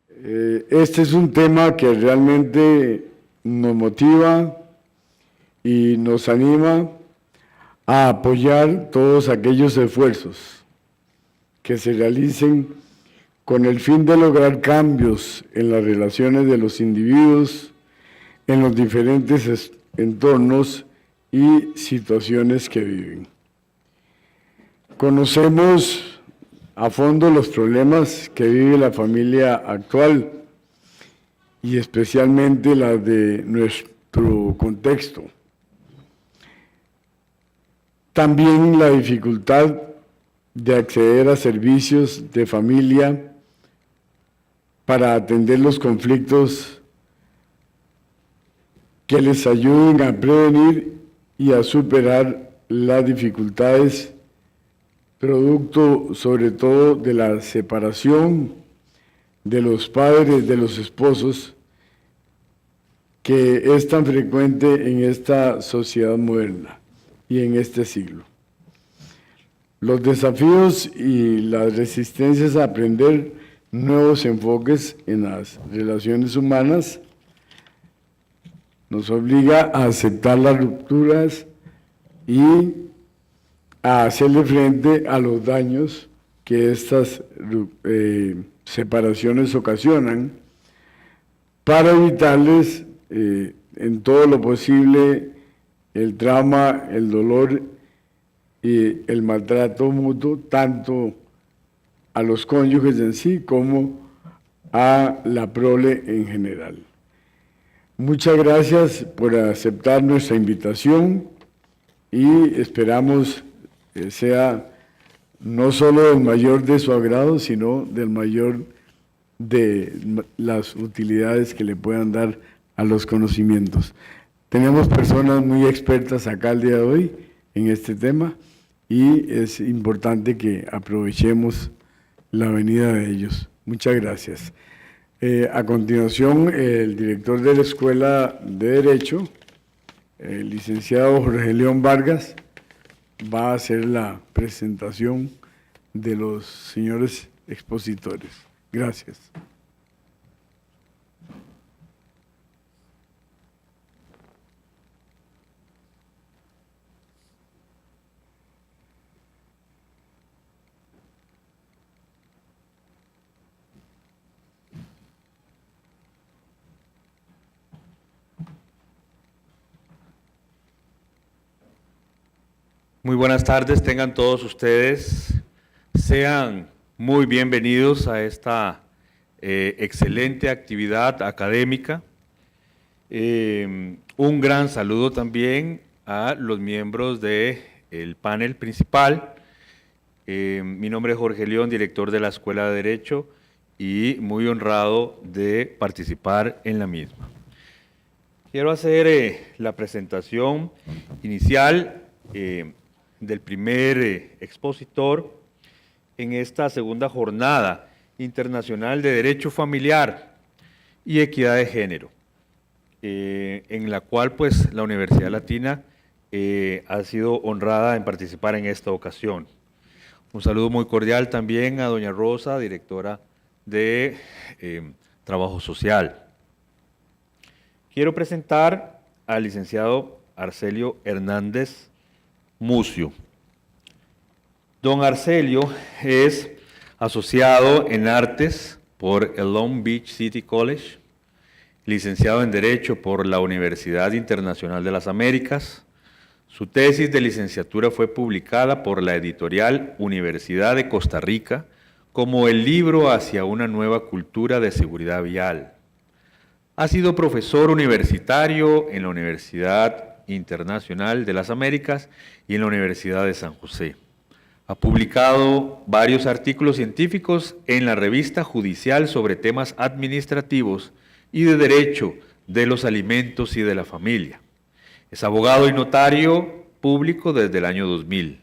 Este es un tema que realmente nos motiva y nos anima a apoyar todos aquellos esfuerzos que se realicen con el fin de lograr cambios en las relaciones de los individuos, en los diferentes entornos y situaciones que viven. Conocemos a fondo los problemas que vive la familia actual y especialmente las de nuestro contexto. También la dificultad de acceder a servicios de familia para atender los conflictos que les ayuden a prevenir y a superar las dificultades producto sobre todo de la separación de los padres, de los esposos, que es tan frecuente en esta sociedad moderna y en este siglo. Los desafíos y las resistencias a aprender nuevos enfoques en las relaciones humanas nos obliga a aceptar las rupturas y a hacerle frente a los daños que estas separaciones ocasionan para evitarles en todo lo posible el trauma, el dolor y el maltrato mutuo, tanto a los cónyuges en sí como a la prole en general. Muchas gracias por aceptar nuestra invitación y esperamos que sea no solo del mayor de su agrado, sino del mayor de las utilidades que le puedan dar a los conocimientos. Tenemos personas muy expertas acá el día de hoy en este tema y es importante que aprovechemos la venida de ellos. Muchas gracias. A continuación, el director de la Escuela de Derecho, el licenciado Jorge León Vargas, va a hacer la presentación de los señores expositores. Gracias. Muy buenas tardes, tengan todos ustedes. Sean muy bienvenidos a esta excelente actividad académica. Un gran saludo también a los miembros del panel principal. Mi nombre es Jorge León, director de la Escuela de Derecho, y muy honrado de participar en la misma. Quiero hacer la presentación inicial del primer expositor en esta segunda jornada internacional de Derecho Familiar y Equidad de Género, en la cual pues la Universidad Latina ha sido honrada en participar en esta ocasión. Un saludo muy cordial también a doña Rosa, directora de Trabajo Social. Quiero presentar al licenciado Arcelio Hernández Mucio. Don Arcelio es asociado en Artes por el Long Beach City College, licenciado en Derecho por la Universidad Internacional de las Américas. Su tesis de licenciatura fue publicada por la editorial Universidad de Costa Rica como el libro Hacia una nueva cultura de seguridad vial. Ha sido profesor universitario en la Universidad Internacional de las Américas y en la Universidad de San José. Ha publicado varios artículos científicos en la revista judicial sobre temas administrativos y de derecho de los alimentos y de la familia. Es abogado y notario público desde el año 2000.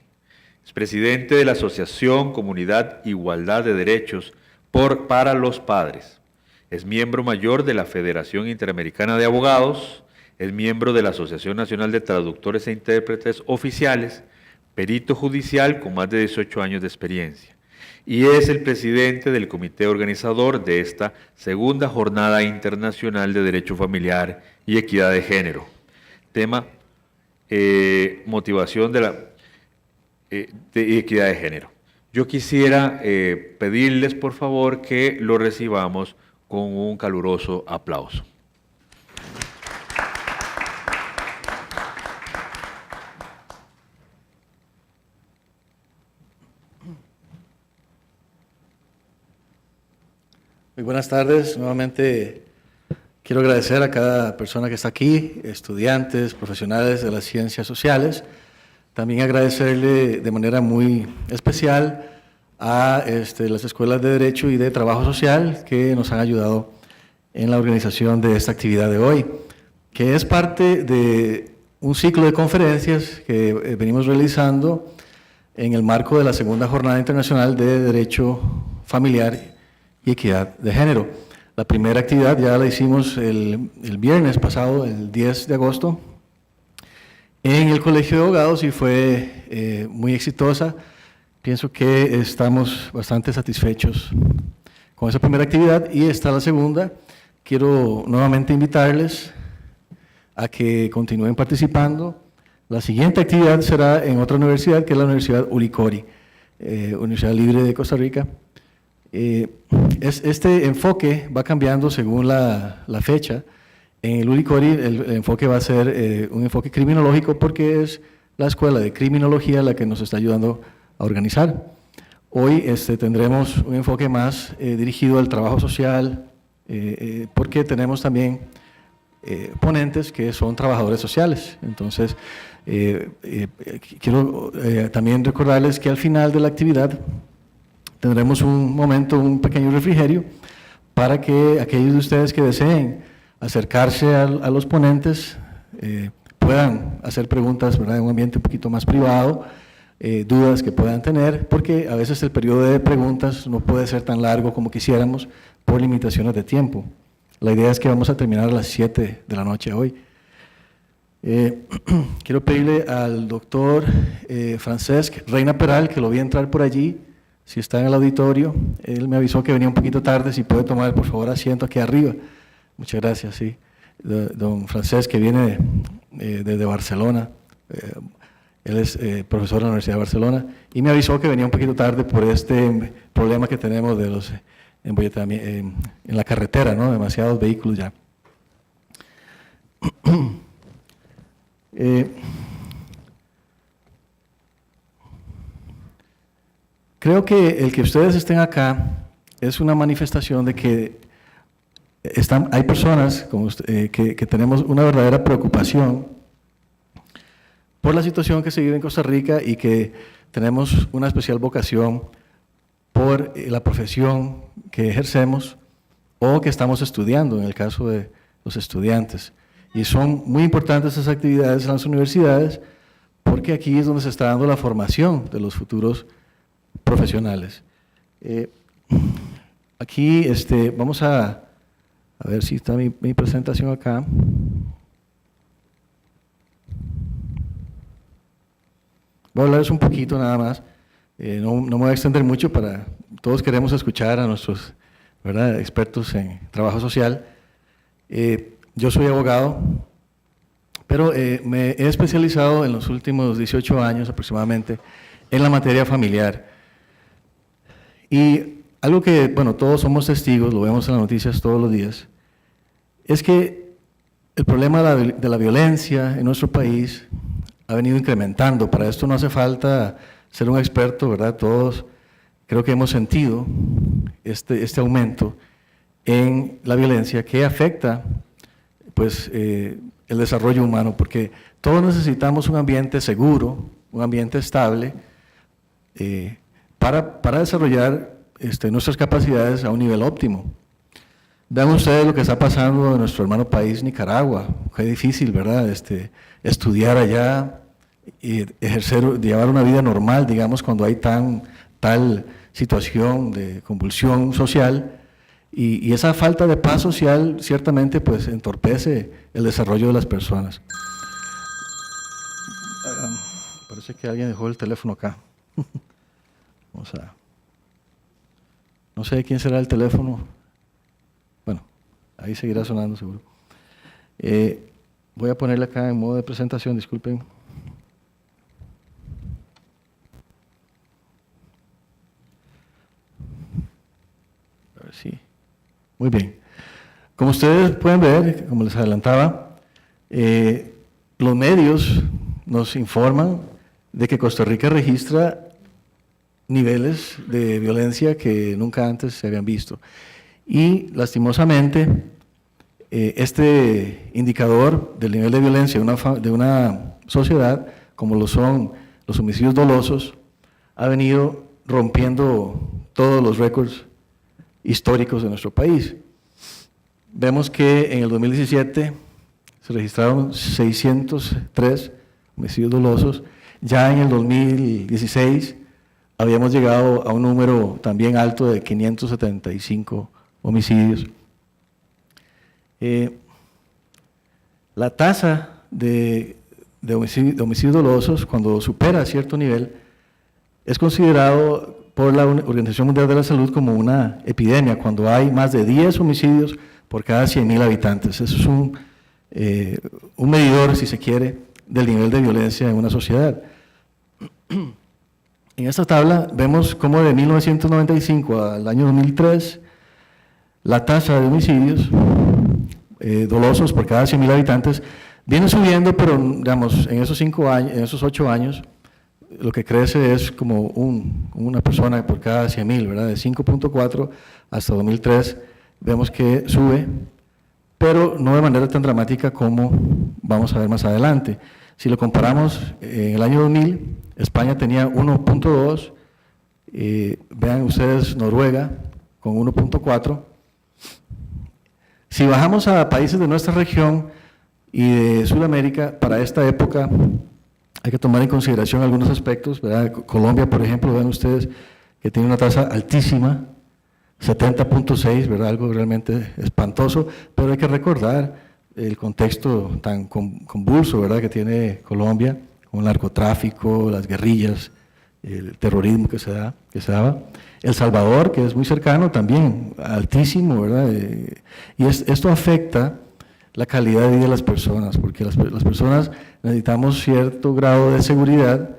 Es presidente de la Asociación Comunidad Igualdad de Derechos para los Padres. Es miembro mayor de la Federación Interamericana de Abogados. Es miembro de la Asociación Nacional de Traductores e Intérpretes Oficiales, perito judicial con más de 18 años de experiencia. y es el presidente del comité organizador de esta segunda Jornada Internacional de Derecho Familiar y Equidad de Género. Tema, motivación de equidad de género. Yo quisiera pedirles, por favor, que lo recibamos con un caluroso aplauso. Muy buenas tardes. Nuevamente quiero agradecer a cada persona que está aquí, estudiantes, profesionales de las ciencias sociales. También agradecerle de manera muy especial a las escuelas de Derecho y de Trabajo Social que nos han ayudado en la organización de esta actividad de hoy, que es parte de un ciclo de conferencias que venimos realizando en el marco de la segunda Jornada Internacional de Derecho Familiar y Equidad de Género. La primera actividad ya la hicimos el viernes pasado, el 10 de agosto, en el Colegio de Abogados y fue muy exitosa. Pienso que estamos bastante satisfechos con esa primera actividad y esta la segunda. Quiero nuevamente invitarles a que continúen participando. La siguiente actividad será en otra universidad, que es la Universidad Ulicori, Universidad Libre de Costa Rica. Este enfoque va cambiando según la fecha. En el Ulicori el enfoque va a ser un enfoque criminológico porque es la escuela de criminología la que nos está ayudando a organizar. Hoy tendremos un enfoque más dirigido al trabajo social, porque tenemos también ponentes que son trabajadores sociales. Entonces, quiero también recordarles que al final de la actividad tendremos un momento, un pequeño refrigerio, para que aquellos de ustedes que deseen acercarse a los ponentes puedan hacer preguntas, ¿verdad?, en un ambiente un poquito más privado, dudas que puedan tener, porque a veces el periodo de preguntas no puede ser tan largo como quisiéramos por limitaciones de tiempo. La idea es que vamos a terminar a las 7 de la noche hoy. Quiero pedirle al doctor Francesc Reina Peral, que lo vi entrar por allí, si está en el auditorio. Él me avisó que venía un poquito tarde, si puede tomar por favor asiento aquí arriba. Muchas gracias, sí. Don Francesc, que viene desde Barcelona, él es profesor de la Universidad de Barcelona, y me avisó que venía un poquito tarde por este problema que tenemos de los en la carretera, ¿no? Demasiados vehículos ya. Creo que el que ustedes estén acá es una manifestación de que hay personas como usted, que tenemos una verdadera preocupación por la situación que se vive en Costa Rica y que tenemos una especial vocación por la profesión que ejercemos o que estamos estudiando, en el caso de los estudiantes. Y son muy importantes esas actividades en las universidades porque aquí es donde se está dando la formación de los futuros profesionales. Aquí vamos a ver si está mi presentación acá. Voy a hablarles un poquito nada más. No me voy a extender mucho, todos queremos escuchar a nuestros, ¿verdad?, expertos en trabajo social. Yo soy abogado, pero me he especializado en los últimos 18 años aproximadamente en la materia familiar. Y algo que, bueno, todos somos testigos, lo vemos en las noticias todos los días, es que el problema de la violencia en nuestro país ha venido incrementando. Para esto no hace falta ser un experto, ¿verdad? Todos creo que hemos sentido este aumento en la violencia que afecta pues, el desarrollo humano, porque todos necesitamos un ambiente seguro, un ambiente estable, para desarrollar nuestras capacidades a un nivel óptimo. Vean ustedes lo que está pasando en nuestro hermano país, Nicaragua. Qué difícil, ¿verdad?, estudiar allá y llevar una vida normal, digamos, cuando hay tal situación de convulsión social. Y esa falta de paz social ciertamente pues entorpece el desarrollo de las personas. Parece que alguien dejó el teléfono acá. Vamos a... No sé quién será el teléfono. Bueno, ahí seguirá sonando seguro. Voy a ponerle acá en modo de presentación, disculpen. A ver si. Muy bien. Como ustedes pueden ver, como les adelantaba, los medios nos informan de que Costa Rica registra niveles de violencia que nunca antes se habían visto. Y lastimosamente, este indicador del nivel de violencia de una sociedad, como lo son los homicidios dolosos, ha venido rompiendo todos los récords históricos de nuestro país. Vemos que en el 2017 se registraron 603 homicidios dolosos, ya en el 2016 habíamos llegado a un número también alto de 575 homicidios. La tasa de homicidios dolosos, cuando supera cierto nivel, es considerado por la Organización Mundial de la Salud como una epidemia, cuando hay más de 10 homicidios por cada 100.000 habitantes. Eso es un medidor, si se quiere, del nivel de violencia en una sociedad. En esta tabla vemos cómo de 1995 al año 2003, la tasa de homicidios dolosos por cada 100.000 habitantes viene subiendo, pero digamos, en esos 8 años, lo que crece es como una persona por cada 100.000, ¿verdad? De 5.4 hasta 2003, vemos que sube, pero no de manera tan dramática como vamos a ver más adelante. Si lo comparamos, en el año 2000, España tenía 1.2, vean ustedes Noruega con 1.4. Si bajamos a países de nuestra región y de Sudamérica, para esta época hay que tomar en consideración algunos aspectos, ¿verdad? Colombia, por ejemplo, ven ustedes que tiene una tasa altísima, 70.6, ¿verdad? Algo realmente espantoso, pero hay que recordar el contexto tan convulso, ¿verdad?, que tiene Colombia, con el narcotráfico, las guerrillas, el terrorismo que se daba. El Salvador, que es muy cercano, también altísimo, ¿verdad? Y esto afecta la calidad de vida de las personas, porque las personas necesitamos cierto grado de seguridad,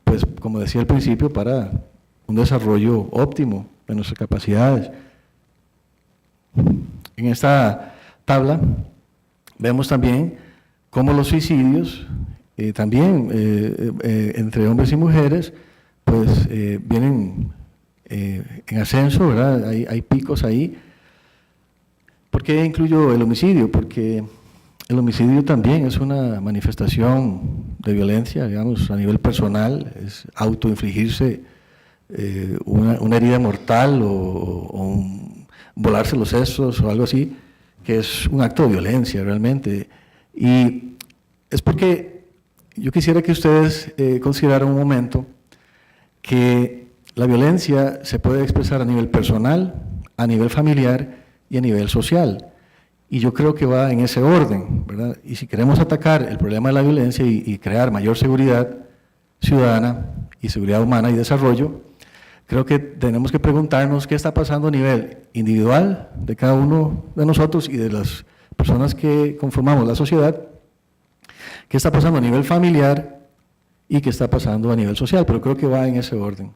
pues como decía al principio, para un desarrollo óptimo de nuestras capacidades. En esta tabla vemos también cómo los suicidios, también entre hombres y mujeres, pues vienen en ascenso, ¿verdad? Hay picos ahí. ¿Por qué incluyo el homicidio? Porque el homicidio también es una manifestación de violencia, digamos, a nivel personal, es autoinfligirse una herida mortal o volarse los sesos o algo así, que es un acto de violencia realmente. Y es porque yo quisiera que ustedes consideraran un momento que la violencia se puede expresar a nivel personal, a nivel familiar y a nivel social. Y yo creo que va en ese orden, ¿verdad? Y si queremos atacar el problema de la violencia y crear mayor seguridad ciudadana y seguridad humana y desarrollo, creo que tenemos que preguntarnos qué está pasando a nivel individual de cada uno de nosotros y de las personas que conformamos la sociedad, qué está pasando a nivel familiar y qué está pasando a nivel social, pero creo que va en ese orden.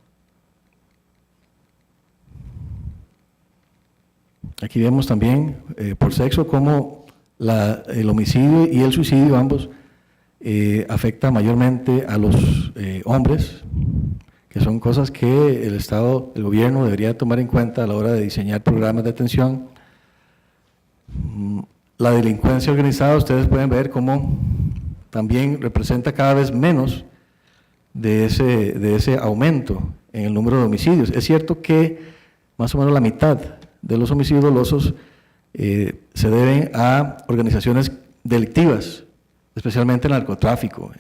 Aquí vemos también por sexo cómo el homicidio y el suicidio ambos afecta mayormente a los hombres, que son cosas que el Estado, el gobierno debería tomar en cuenta a la hora de diseñar programas de atención. La delincuencia organizada, ustedes pueden ver cómo también representa cada vez menos de ese aumento en el número de homicidios. Es cierto que más o menos la mitad de los homicidios dolosos se deben a organizaciones delictivas, especialmente el narcotráfico,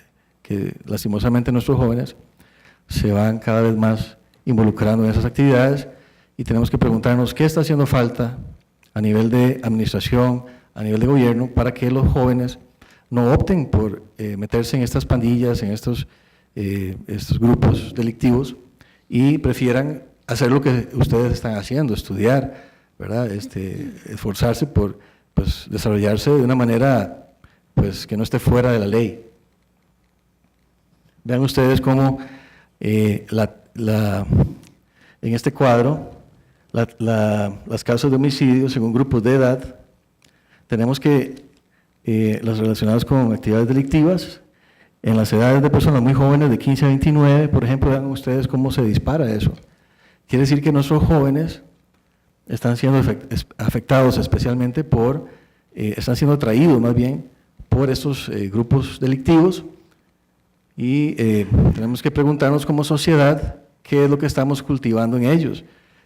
que lastimosamente nuestros jóvenes se van cada vez más involucrando en esas actividades y tenemos que preguntarnos qué está haciendo falta a nivel de administración, a nivel de gobierno, para que los jóvenes no opten por meterse en estas pandillas, en estos grupos delictivos y prefieran hacer lo que ustedes están haciendo, estudiar, ¿verdad? Esforzarse por pues, desarrollarse de una manera pues, que no esté fuera de la ley. Vean ustedes cómo en este cuadro, las causas de homicidio según grupos de edad, tenemos que las relacionadas con actividades delictivas, en las edades de personas muy jóvenes, de 15 a 29, por ejemplo, vean ustedes cómo se dispara eso. Quiere decir que nuestros jóvenes están siendo afectados especialmente están siendo atraídos más bien por estos grupos delictivos y tenemos que preguntarnos como sociedad qué es lo que estamos cultivando en ellos.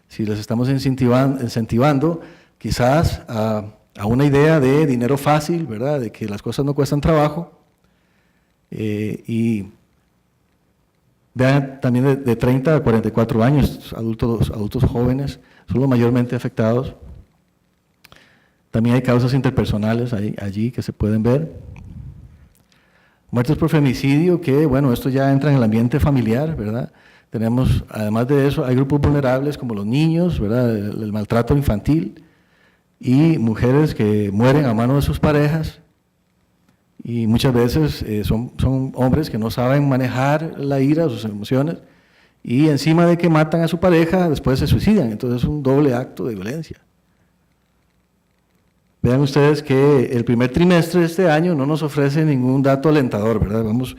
Si les estamos incentivando quizás a una idea de dinero fácil, ¿verdad? De que las cosas no cuestan trabajo. Y vean también de 30 a 44 años, adultos jóvenes, son los mayormente afectados. También hay causas interpersonales allí que se pueden ver. Muertes por femicidio, que bueno, esto ya entra en el ambiente familiar, ¿verdad? Tenemos, además de eso, hay grupos vulnerables como los niños, ¿verdad? El maltrato infantil y mujeres que mueren a manos de sus parejas. Y muchas veces son hombres que no saben manejar la ira o sus emociones y encima de que matan a su pareja, después se suicidan. Entonces es un doble acto de violencia. Vean ustedes que el primer trimestre de este año no nos ofrece ningún dato alentador, ¿verdad? Vamos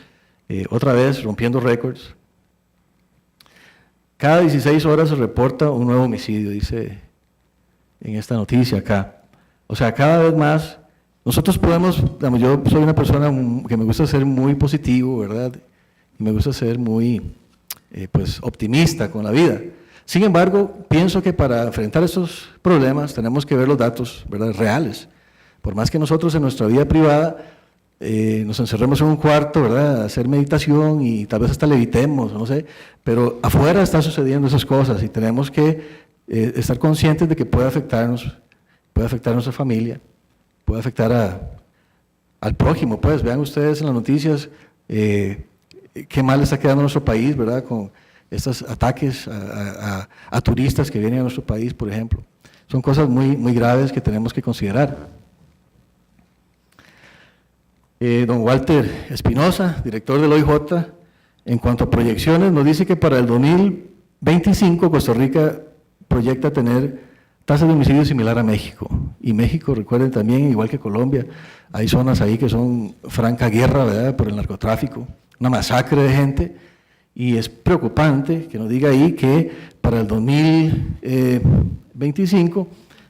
otra vez rompiendo récords. Cada 16 horas se reporta un nuevo homicidio, dice en esta noticia acá. O sea, cada vez más. Nosotros podemos, digamos, yo soy una persona que me gusta ser muy positivo, ¿verdad? Y me gusta ser muy, pues, optimista con la vida. Sin embargo, pienso que para enfrentar estos problemas tenemos que ver los datos, ¿verdad?, reales. Por más que nosotros en nuestra vida privada nos encerremos en un cuarto, ¿verdad?, a hacer meditación y tal vez hasta levitemos, no sé, pero afuera están sucediendo esas cosas y tenemos que estar conscientes de que puede afectar a nuestra familia. Puede afectar al prójimo, pues. Vean ustedes en las noticias qué mal está quedando nuestro país, ¿verdad? Con estos ataques a turistas que vienen a nuestro país, por ejemplo. Son cosas muy, muy graves que tenemos que considerar. Don Walter Espinosa, director del OIJ, en cuanto a proyecciones, nos dice que para el 2025 Costa Rica proyecta tener tasa de homicidio similar a México. Y México, recuerden también, igual que Colombia, hay zonas ahí que son franca guerra, ¿verdad?, por el narcotráfico, una masacre de gente, y es preocupante que nos diga ahí que para el 2025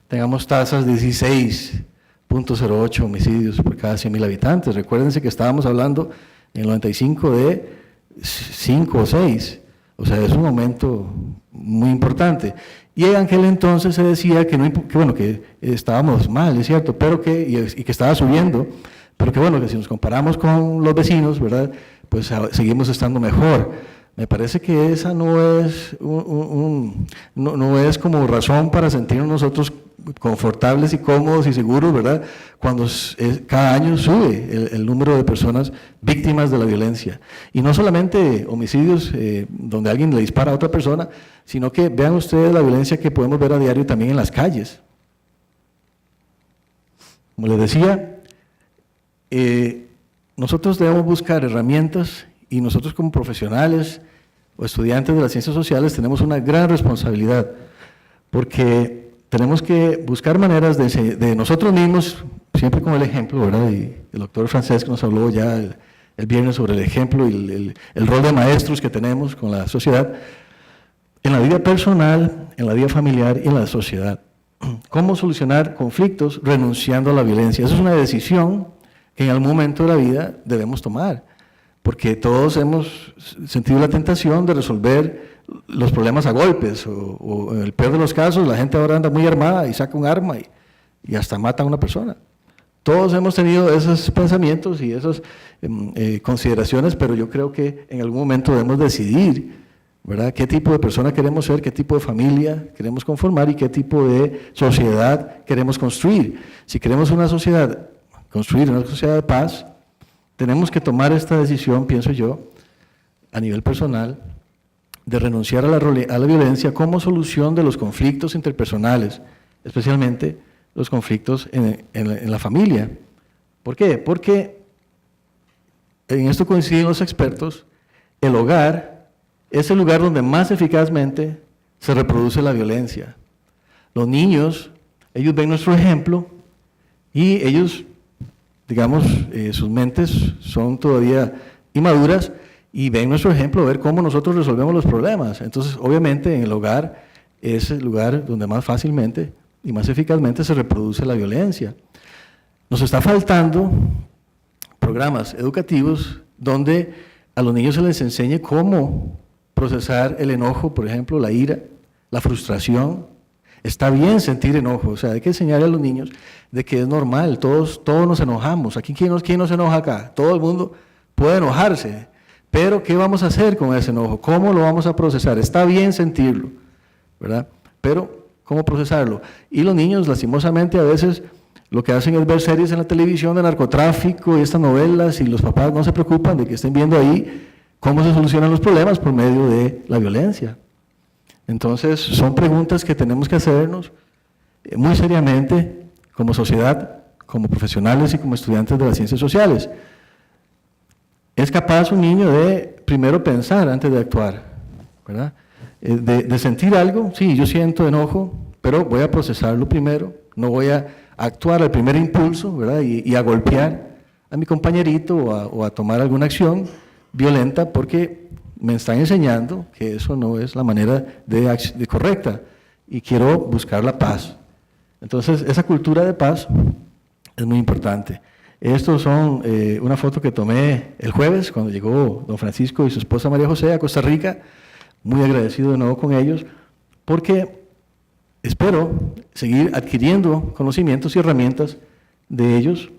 tengamos tasas de 16.08 homicidios por cada 100.000 habitantes. Recuérdense que estábamos hablando en el 95 de 5 o 6, o sea, es un aumento muy importante. Y en aquel entonces se decía que estábamos mal, es cierto, pero que estaba subiendo, pero que bueno, que si nos comparamos con los vecinos, ¿verdad?, pues seguimos estando mejor. Me parece que esa no es no es como razón para sentirnos nosotros confortables y cómodos y seguros, ¿verdad?, cuando cada año sube el número de personas víctimas de la violencia. Y no solamente homicidios donde alguien le dispara a otra persona, sino que vean ustedes la violencia que podemos ver a diario también en las calles. Como les decía, nosotros debemos buscar herramientas y nosotros como profesionales o estudiantes de las ciencias sociales tenemos una gran responsabilidad, porque tenemos que buscar maneras de nosotros mismos, siempre con el ejemplo, ¿verdad? Y el doctor Francesc nos habló ya el viernes sobre el ejemplo y el rol de maestros que tenemos con la sociedad, en la vida personal, en la vida familiar y en la sociedad. ¿Cómo solucionar conflictos renunciando a la violencia? Esa es una decisión que en algún momento de la vida debemos tomar, porque todos hemos sentido la tentación de resolver los problemas a golpes, o en el peor de los casos, la gente ahora anda muy armada y saca un arma y hasta mata a una persona. Todos hemos tenido esos pensamientos y esas consideraciones, pero yo creo que en algún momento debemos decidir, ¿verdad?, qué tipo de persona queremos ser, qué tipo de familia queremos conformar y qué tipo de sociedad queremos construir. Si queremos construir una sociedad de paz, tenemos que tomar esta decisión, pienso yo, a nivel personal, de renunciar a la violencia como solución de los conflictos interpersonales, especialmente los conflictos en la familia. ¿Por qué? Porque, en esto coinciden los expertos, el hogar es el lugar donde más eficazmente se reproduce la violencia. Los niños, ellos ven nuestro ejemplo y ellos, digamos, sus mentes son todavía inmaduras y ven nuestro ejemplo, ver cómo nosotros resolvemos los problemas. Entonces, obviamente, en el hogar es el lugar donde más fácilmente y más eficazmente se reproduce la violencia. Nos está faltando programas educativos donde a los niños se les enseñe cómo procesar el enojo, por ejemplo, la ira, la frustración. Está bien sentir enojo, o sea, hay que enseñarle a los niños de que es normal, todos nos enojamos. Aquí, ¿quién no se enoja acá? Todo el mundo puede enojarse, pero ¿qué vamos a hacer con ese enojo? ¿Cómo lo vamos a procesar? Está bien sentirlo, ¿verdad? Pero, ¿cómo procesarlo? Y los niños, lastimosamente, a veces lo que hacen es ver series en la televisión de narcotráfico y estas novelas, y los papás no se preocupan de que estén viendo ahí cómo se solucionan los problemas por medio de la violencia. Entonces, son preguntas que tenemos que hacernos muy seriamente como sociedad, como profesionales y como estudiantes de las ciencias sociales. ¿Es capaz un niño de primero pensar antes de actuar? ¿Verdad? De sentir algo, sí, yo siento enojo, pero voy a procesarlo primero, no voy a actuar al primer impulso, ¿verdad? Y a golpear a mi compañerito o a tomar alguna acción violenta porque me están enseñando que eso no es la manera de correcta y quiero buscar la paz. Entonces, esa cultura de paz es muy importante. Estos son una foto que tomé el jueves cuando llegó don Francisco y su esposa María José a Costa Rica. Muy agradecido de nuevo con ellos porque espero seguir adquiriendo conocimientos y herramientas de ellos.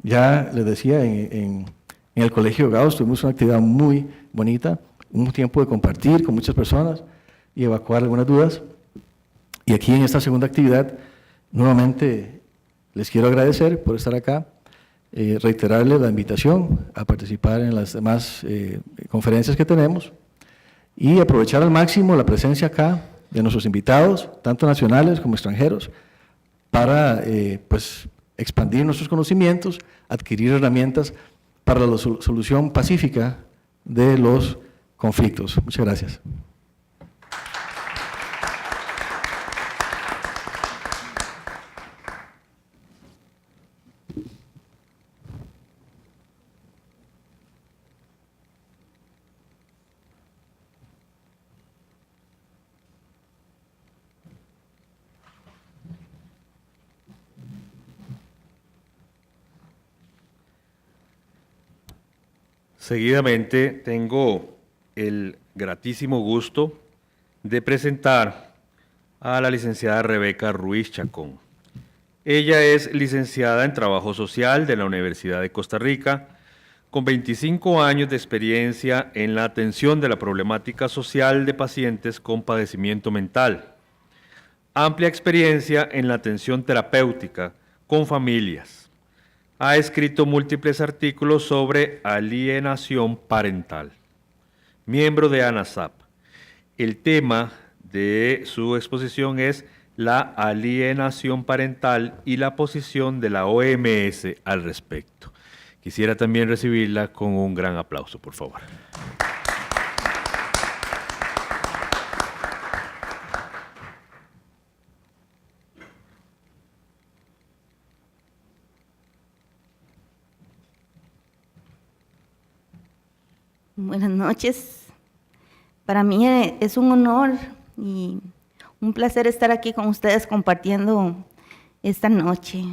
Ya les decía, en el Colegio Gauss tuvimos una actividad muy bonita, un tiempo de compartir con muchas personas y evacuar algunas dudas. Y aquí en esta segunda actividad, nuevamente les quiero agradecer por estar acá, reiterarles la invitación a participar en las demás conferencias que tenemos y aprovechar al máximo la presencia acá de nuestros invitados, tanto nacionales como extranjeros, para pues, expandir nuestros conocimientos, adquirir herramientas para la solución pacífica de los conflictos. Muchas gracias. Seguidamente tengo el gratísimo gusto de presentar a la licenciada Rebeca Ruiz Chacón. Ella es licenciada en Trabajo Social de la Universidad de Costa Rica, con 25 años de experiencia en la atención de la problemática social de pacientes con padecimiento mental. Amplia experiencia en la atención terapéutica con familias. Ha escrito múltiples artículos sobre alienación parental. Miembro de ANASAP. El tema de su exposición es la alienación parental y la posición de la OMS al respecto. Quisiera también recibirla con un gran aplauso, por favor. Buenas noches. Para mí es un honor y un placer estar aquí con ustedes compartiendo esta noche.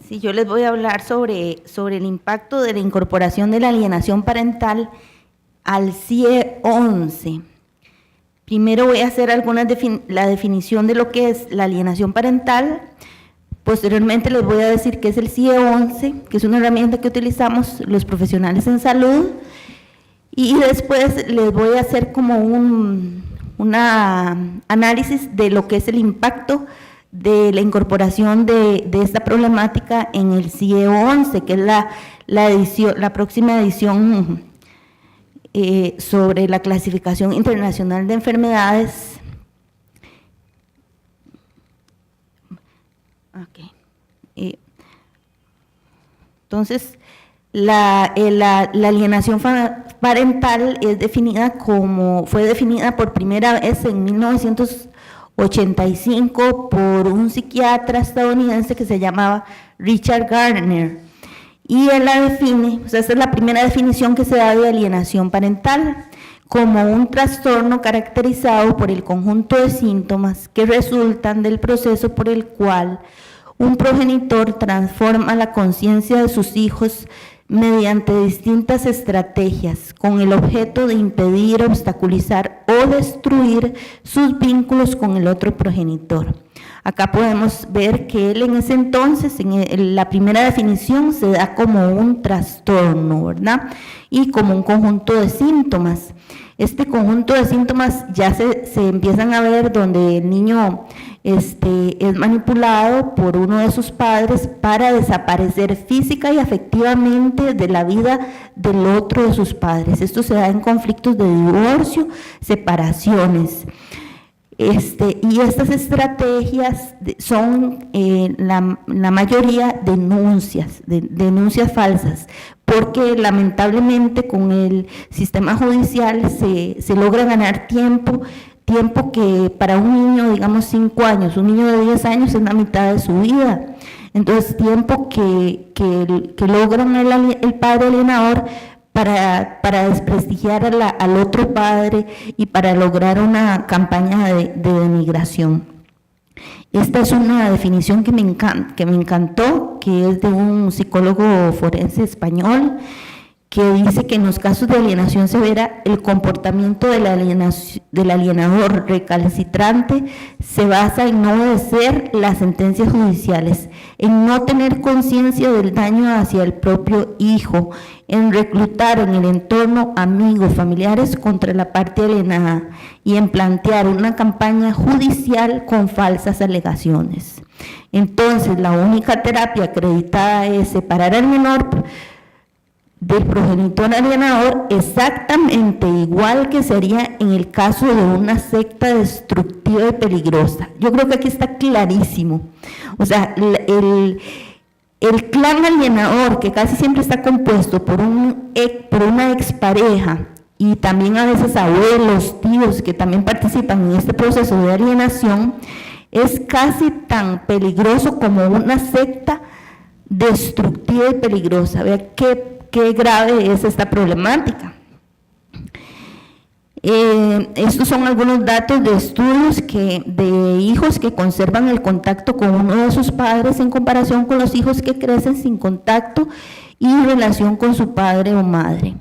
Sí, yo les voy a hablar sobre el impacto de la incorporación de la alienación parental al CIE 11. Primero voy a hacer la definición de lo que es la alienación parental. Posteriormente les voy a decir qué es el CIE 11, que es una herramienta que utilizamos los profesionales en salud. Y después les voy a hacer como un análisis de lo que es el impacto de la incorporación de esta problemática en el CIE 11, que es la próxima edición sobre la clasificación internacional de enfermedades. Entonces, la alienación parental fue definida por primera vez en 1985 por un psiquiatra estadounidense que se llamaba Richard Gardner. Y él la define, esta es la primera definición que se da de alienación parental, como un trastorno caracterizado por el conjunto de síntomas que resultan del proceso por el cual un progenitor transforma la conciencia de sus hijos mediante distintas estrategias con el objeto de impedir, obstaculizar o destruir sus vínculos con el otro progenitor. Acá podemos ver que él en ese entonces, en la primera definición, se da como un trastorno, ¿verdad? Y como un conjunto de síntomas. Este conjunto de síntomas ya se empiezan a ver donde el niño es manipulado por uno de sus padres para desaparecer física y afectivamente de la vida del otro de sus padres. Esto se da en conflictos de divorcio, separaciones. Y estas estrategias son la mayoría denuncias falsas, porque lamentablemente con el sistema judicial se logra ganar tiempo que para un niño, digamos 5 años, un niño de 10 años es la mitad de su vida. Entonces, tiempo que logran el padre alienador para desprestigiar al otro padre y para lograr una campaña de denigración. Esta es una definición que me encantó, que es de un psicólogo forense español, que dice que en los casos de alienación severa, el comportamiento del alienador recalcitrante se basa en no obedecer las sentencias judiciales, en no tener conciencia del daño hacia el propio hijo, en reclutar en el entorno amigos, familiares contra la parte alienada y en plantear una campaña judicial con falsas alegaciones. Entonces, la única terapia acreditada es separar al menor del progenitor alienador, exactamente igual que sería en el caso de una secta destructiva y peligrosa. Yo creo que aquí está clarísimo. O sea, el clan alienador, que casi siempre está compuesto por una expareja y también a veces abuelos, tíos que también participan en este proceso de alienación, es casi tan peligroso como una secta destructiva y peligrosa. Vea qué grave es esta problemática. Estos son algunos datos de estudios de hijos que conservan el contacto con uno de sus padres en comparación con los hijos que crecen sin contacto y relación con su padre o madre.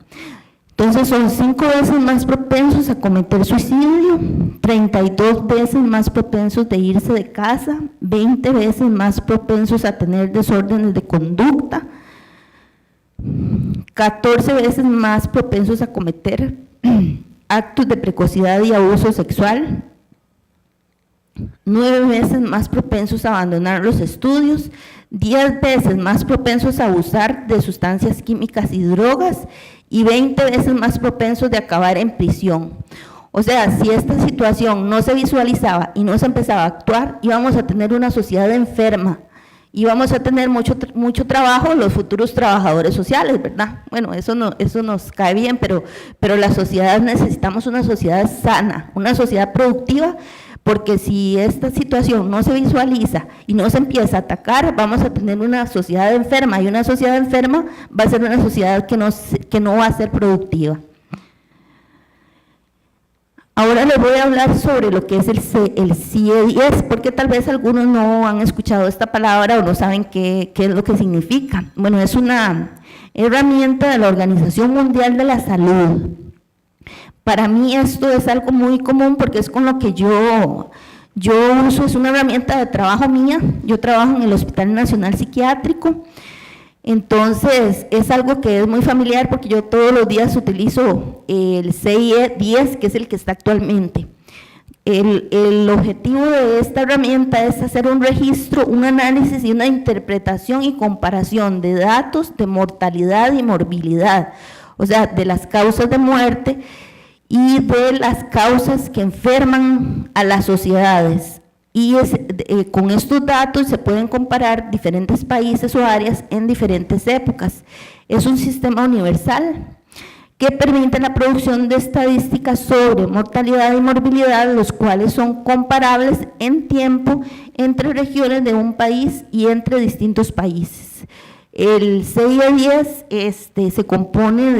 Entonces son 5 veces más propensos a cometer suicidio, 32 veces más propensos de irse de casa, 20 veces más propensos a tener desórdenes de conducta, 14 veces más propensos a cometer actos de precocidad y abuso sexual, 9 veces más propensos a abandonar los estudios, 10 veces más propensos a abusar de sustancias químicas y drogas y 20 veces más propensos de acabar en prisión. O sea, si esta situación no se visualizaba y no se empezaba a actuar, íbamos a tener una sociedad enferma y vamos a tener mucho trabajo los futuros trabajadores sociales, ¿verdad? Bueno, eso nos cae bien, pero la sociedad, necesitamos una sociedad sana, una sociedad productiva, porque si esta situación no se visualiza y no se empieza a atacar, vamos a tener una sociedad enferma, y una sociedad enferma va a ser una sociedad que no va a ser productiva. Ahora les voy a hablar sobre lo que es el CIE 10, porque tal vez algunos no han escuchado esta palabra o no saben qué es lo que significa. Bueno, es una herramienta de la Organización Mundial de la Salud. Para mí esto es algo muy común porque es con lo que yo uso, es una herramienta de trabajo mía. Yo trabajo en el Hospital Nacional Psiquiátrico. Entonces, es algo que es muy familiar porque yo todos los días utilizo el CIE 10, que es el que está actualmente. El objetivo de esta herramienta es hacer un registro, un análisis y una interpretación y comparación de datos de mortalidad y morbilidad, o sea, de las causas de muerte y de las causas que enferman a las sociedades. Y con estos datos se pueden comparar diferentes países o áreas en diferentes épocas. Es un sistema universal que permite la producción de estadísticas sobre mortalidad y morbilidad, los cuales son comparables en tiempo entre regiones de un país y entre distintos países. El CIE-10 se compone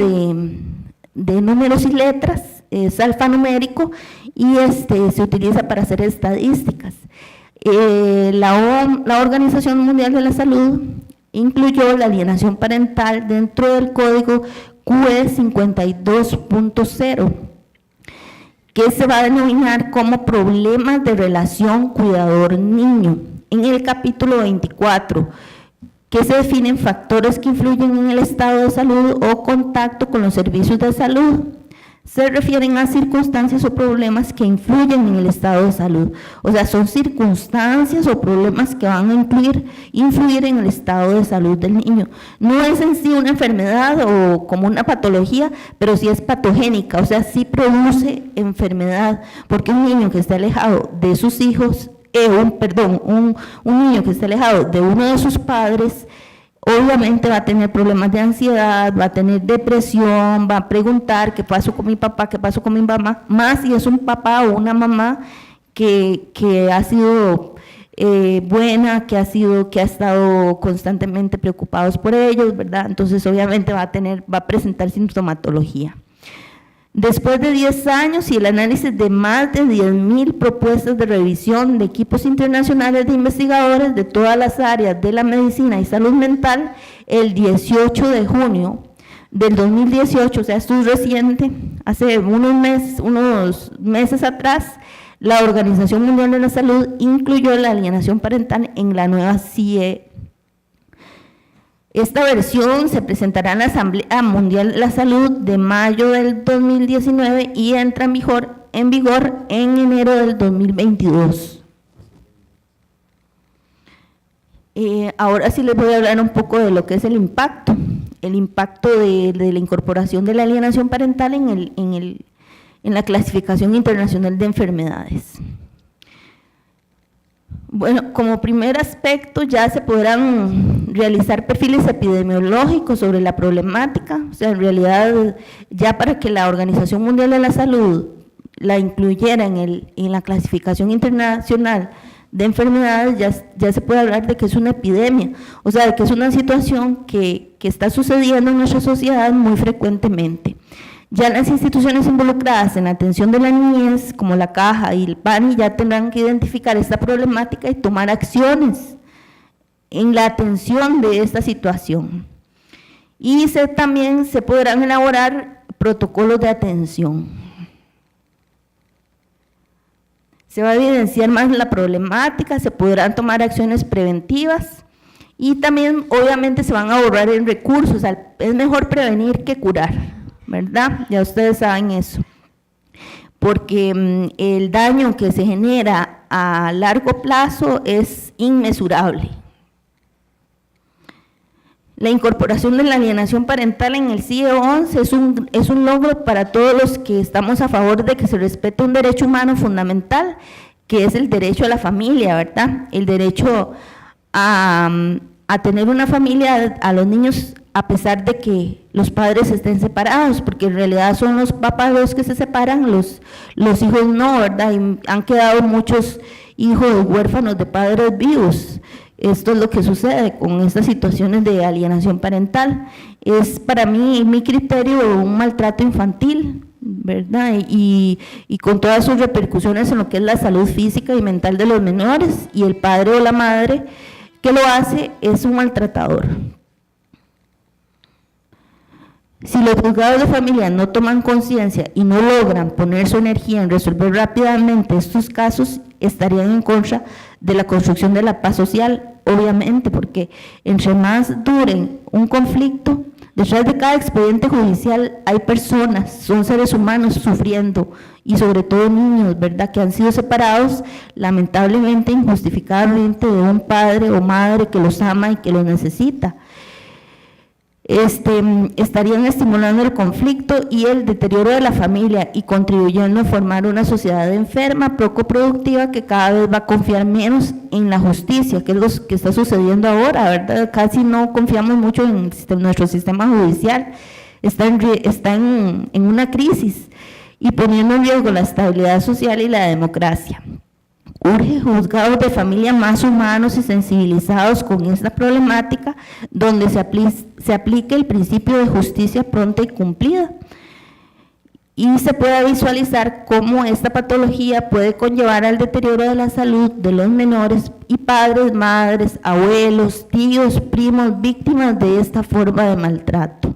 de números y letras, es alfanumérico y se utiliza para hacer estadísticas. La Organización Mundial de la Salud incluyó la alienación parental dentro del código QE 52.0, que se va a denominar como problemas de relación cuidador-niño. En el capítulo 24, que se definen factores que influyen en el estado de salud o contacto con los servicios de salud. Se refieren a circunstancias o problemas que influyen en el estado de salud. O sea, son circunstancias o problemas que van a influir en el estado de salud del niño. No es en sí una enfermedad o como una patología, pero sí es patogénica, o sea, sí produce enfermedad, porque un niño que está alejado de sus hijos, un niño que está alejado de uno de sus padres, obviamente va a tener problemas de ansiedad, va a tener depresión, va a preguntar qué pasó con mi papá, qué pasó con mi mamá, más si es un papá o una mamá que ha sido buena, que ha estado constantemente preocupados por ellos, ¿verdad? Entonces obviamente va a presentar sintomatología. Después de 10 años y el análisis de más de 10.000 propuestas de revisión de equipos internacionales de investigadores de todas las áreas de la medicina y salud mental, el 18 de junio del 2018, o sea, esto es reciente, hace unos meses atrás, la Organización Mundial de la Salud incluyó la alienación parental en la nueva CIE. Esta versión se presentará en la Asamblea Mundial de la Salud de mayo del 2019 y entra en vigor en enero del 2022. Ahora sí les voy a hablar un poco de lo que es el impacto de la incorporación de la alienación parental en la clasificación internacional de enfermedades. Bueno, como primer aspecto ya se podrán realizar perfiles epidemiológicos sobre la problemática, o sea, en realidad ya para que la Organización Mundial de la Salud la incluyera en la clasificación internacional de enfermedades, ya se puede hablar de que es una epidemia, o sea, de que es una situación que está sucediendo en nuestra sociedad muy frecuentemente. Ya las instituciones involucradas en la atención de la niñez, como la Caja y el PANI, ya tendrán que identificar esta problemática y tomar acciones en la atención de esta situación. Y también se podrán elaborar protocolos de atención. Se va a evidenciar más la problemática, se podrán tomar acciones preventivas y también obviamente se van a ahorrar en recursos, o sea, es mejor prevenir que curar, ¿verdad? Ya ustedes saben eso, porque el daño que se genera a largo plazo es inmesurable. La incorporación de la alienación parental en el CIE-11 es un logro para todos los que estamos a favor de que se respete un derecho humano fundamental, que es el derecho a la familia, ¿verdad? El derecho a tener una familia a los niños a pesar de que los padres estén separados, porque en realidad son los papás los que se separan, los hijos no, ¿verdad? Y han quedado muchos hijos huérfanos de padres vivos. Esto es lo que sucede con estas situaciones de alienación parental. Es para mí, mi criterio, un maltrato infantil, ¿verdad? Y con todas sus repercusiones en lo que es la salud física y mental de los menores, y el padre o la madre que lo hace es un maltratador. Si los juzgados de familia no toman conciencia y no logran poner su energía en resolver rápidamente estos casos, estarían en contra de la construcción de la paz social, obviamente, porque entre más duren un conflicto, Detrás de cada expediente judicial hay personas, son seres humanos sufriendo, y sobre todo niños, ¿verdad?, que han sido separados lamentablemente, injustificadamente, de un padre o madre que los ama y que los necesita. Estarían estimulando el conflicto y el deterioro de la familia y contribuyendo a formar una sociedad enferma, poco productiva, que cada vez va a confiar menos en la justicia, que es lo que está sucediendo ahora, ¿verdad? Casi no confiamos mucho en nuestro sistema judicial, está en una crisis y poniendo en riesgo la estabilidad social y la democracia. Urge juzgados de familia más humanos y sensibilizados con esta problemática, donde se aplique el principio de justicia pronta y cumplida, y se pueda visualizar cómo esta patología puede conllevar al deterioro de la salud de los menores y padres, madres, abuelos, tíos, primos, víctimas de esta forma de maltrato.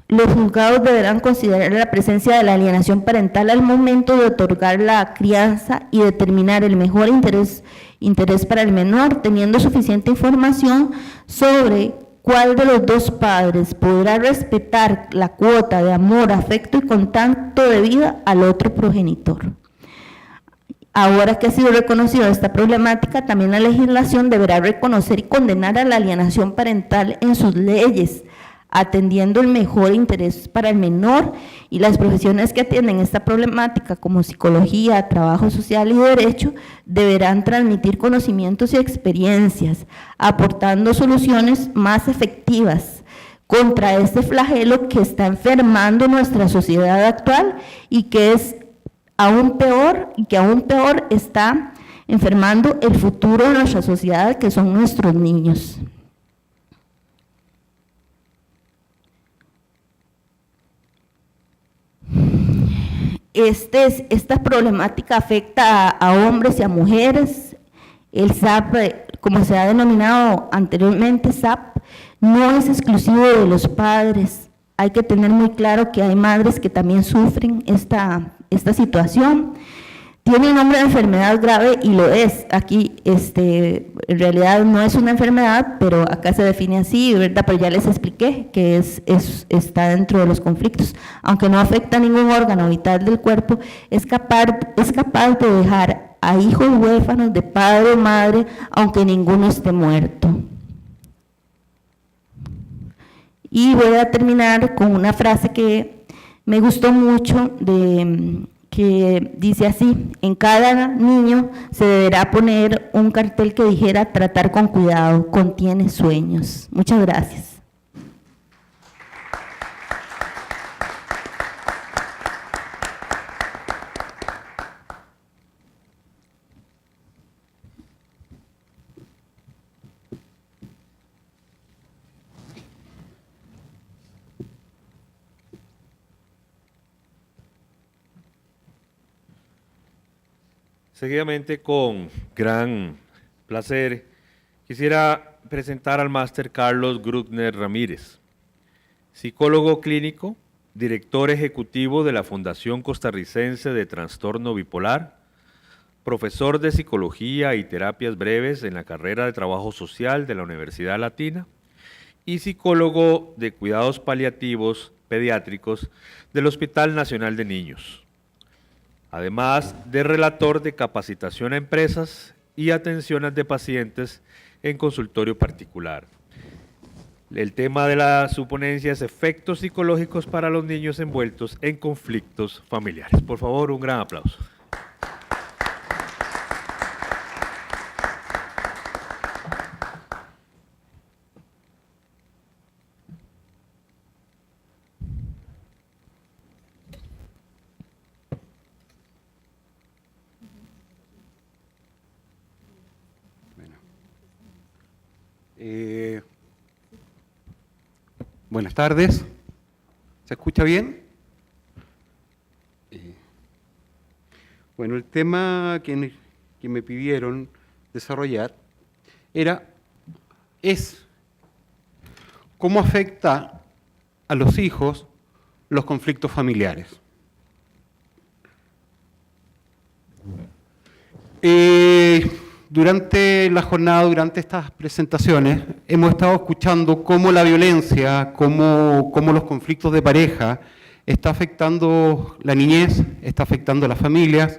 Los juzgados deberán considerar la presencia de la alienación parental al momento de otorgar la crianza y determinar el mejor interés para el menor, teniendo suficiente información sobre cuál de los dos padres podrá respetar la cuota de amor, afecto y contacto de vida al otro progenitor. Ahora que ha sido reconocida esta problemática, también la legislación deberá reconocer y condenar a la alienación parental en sus leyes, atendiendo el mejor interés para el menor, y las profesiones que atienden esta problemática como psicología, trabajo social y derecho deberán transmitir conocimientos y experiencias, aportando soluciones más efectivas contra este flagelo que está enfermando nuestra sociedad actual y que es aún peor, está enfermando el futuro de nuestra sociedad, que son nuestros niños. Esta problemática afecta a hombres y a mujeres. El SAP, como se ha denominado anteriormente, SAP, no es exclusivo de los padres. Hay que tener muy claro que hay madres que también sufren esta situación. Tiene un nombre de enfermedad grave y lo es. Aquí en realidad no es una enfermedad, pero acá se define así, ¿verdad? Pero ya les expliqué que está dentro de los conflictos. Aunque no afecta a ningún órgano vital del cuerpo, es capaz de dejar a hijos huérfanos de padre o madre, aunque ninguno esté muerto. Y voy a terminar con una frase que me gustó mucho, que dice así: en cada niño se deberá poner un cartel que dijera tratar con cuidado, contiene sueños. Muchas gracias. Seguidamente, con gran placer, quisiera presentar al máster Carlos Grüttner Ramírez, psicólogo clínico, director ejecutivo de la Fundación Costarricense de Trastorno Bipolar, profesor de Psicología y Terapias Breves en la carrera de Trabajo Social de la Universidad Latina y psicólogo de Cuidados Paliativos Pediátricos del Hospital Nacional de Niños. Además de relator de capacitación a empresas y atenciones de pacientes en consultorio particular. El tema de su ponencia es efectos psicológicos para los niños envueltos en conflictos familiares. Por favor, un gran aplauso. Buenas tardes. ¿Se escucha bien? Bueno, el tema que me pidieron desarrollar es cómo afecta a los hijos los conflictos familiares. durante la jornada, durante estas presentaciones, hemos estado escuchando cómo la violencia, cómo los conflictos de pareja está afectando la niñez, está afectando a las familias,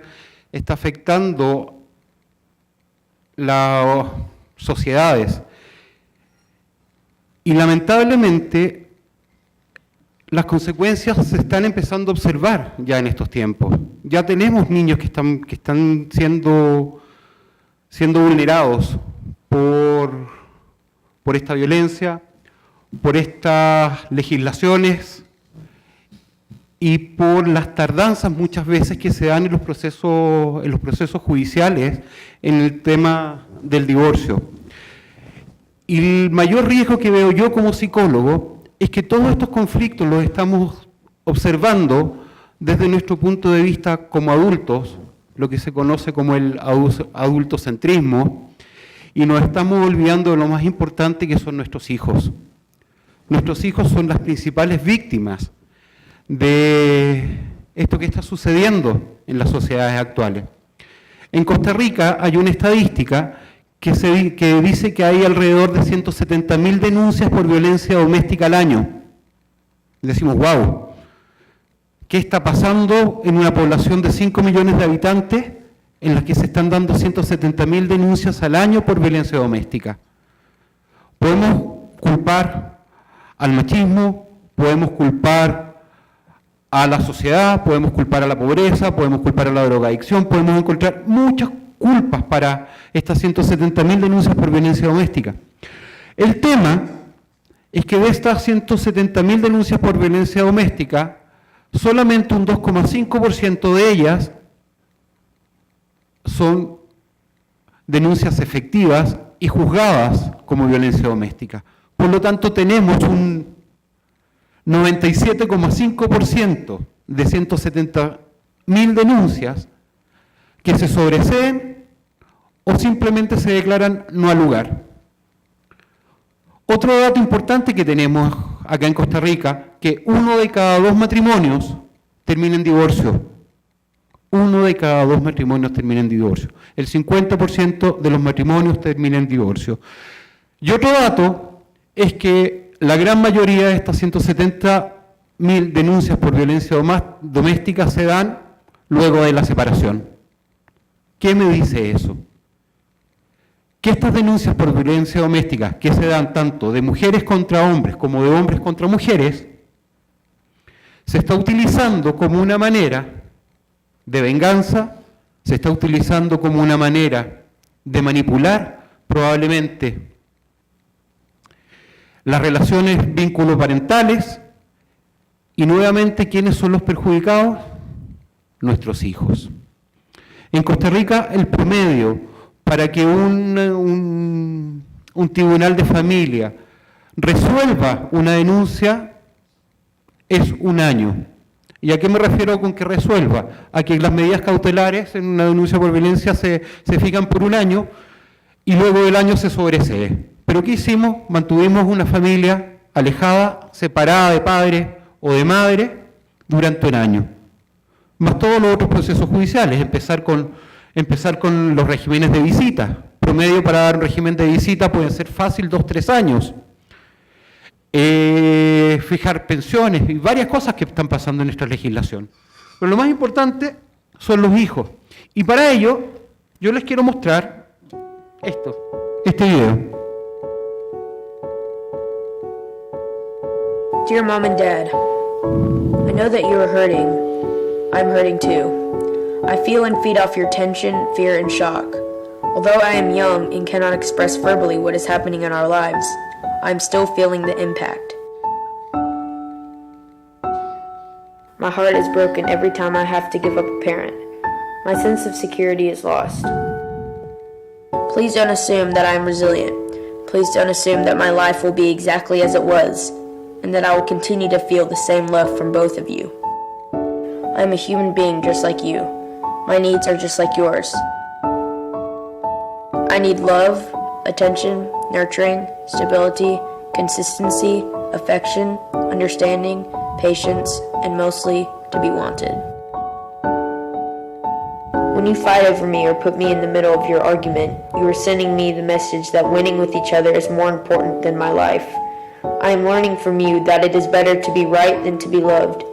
está afectando las sociedades. Y lamentablemente las consecuencias se están empezando a observar ya en estos tiempos. Ya tenemos niños que están siendo vulnerados por esta violencia, por estas legislaciones y por las tardanzas muchas veces que se dan en los procesos judiciales en el tema del divorcio. Y el mayor riesgo que veo yo como psicólogo es que todos estos conflictos los estamos observando desde nuestro punto de vista como adultos, lo que se conoce como el adultocentrismo, y nos estamos olvidando de lo más importante, que son nuestros hijos. Nuestros hijos son las principales víctimas de esto que está sucediendo en las sociedades actuales. En Costa Rica hay una estadística que dice que hay alrededor de 170.000 denuncias por violencia doméstica al año. Y decimos, wow, ¿qué está pasando en una población de 5 millones de habitantes en la que se están dando 170.000 denuncias al año por violencia doméstica? Podemos culpar al machismo, podemos culpar a la sociedad, podemos culpar a la pobreza, podemos culpar a la drogadicción, podemos encontrar muchas culpas para estas 170.000 denuncias por violencia doméstica. El tema es que de estas 170.000 denuncias por violencia doméstica, solamente un 2,5% de ellas son denuncias efectivas y juzgadas como violencia doméstica. Por lo tanto, tenemos un 97,5% de 170.000 denuncias que se sobreseen o simplemente se declaran no al lugar. Otro dato importante que tenemos acá en Costa Rica, que 1 de cada 2 matrimonios termina en divorcio. 1 de cada 2 matrimonios termina en divorcio. El 50% de los matrimonios termina en divorcio. Y otro dato es que la gran mayoría de estas 170.000 denuncias por violencia doméstica se dan luego de la separación. ¿Qué me dice eso? Que estas denuncias por violencia doméstica, que se dan tanto de mujeres contra hombres como de hombres contra mujeres, se está utilizando como una manera de venganza, se está utilizando como una manera de manipular probablemente las relaciones vínculo-parentales, y nuevamente, ¿quiénes son los perjudicados? Nuestros hijos. En Costa Rica, el promedio para que un tribunal de familia resuelva una denuncia es 1 año. ¿Y a qué me refiero con que resuelva? A que las medidas cautelares en una denuncia por violencia se fijan por 1 año y luego del año se sobresee. ¿Pero qué hicimos? Mantuvimos una familia alejada, separada de padre o de madre durante 1 año. Más todos los otros procesos judiciales, empezar con los regímenes de visita. Promedio para dar un régimen de visita puede ser fácil 2-3 años. Fijar pensiones y varias cosas que están pasando en nuestra legislación. Pero lo más importante son los hijos. Y para ello, yo les quiero mostrar este video. Dear Mom and Dad, I know that you are hurting. I'm hurting too. I feel and feed off your tension, fear, and shock. Although I am young and cannot express verbally what is happening in our lives, I am still feeling the impact. My heart is broken every time I have to give up a parent. My sense of security is lost. Please don't assume that I am resilient. Please don't assume that my life will be exactly as it was, and that I will continue to feel the same love from both of you. I am a human being just like you. My needs are just like yours. I need love, attention, nurturing, stability, consistency, affection, understanding, patience, and mostly to be wanted. When When you fight over me or put me in the middle of your argument, you are sending me the message that winning with each other is more important than my life. I am learning from you that it is better to be right than to be loved.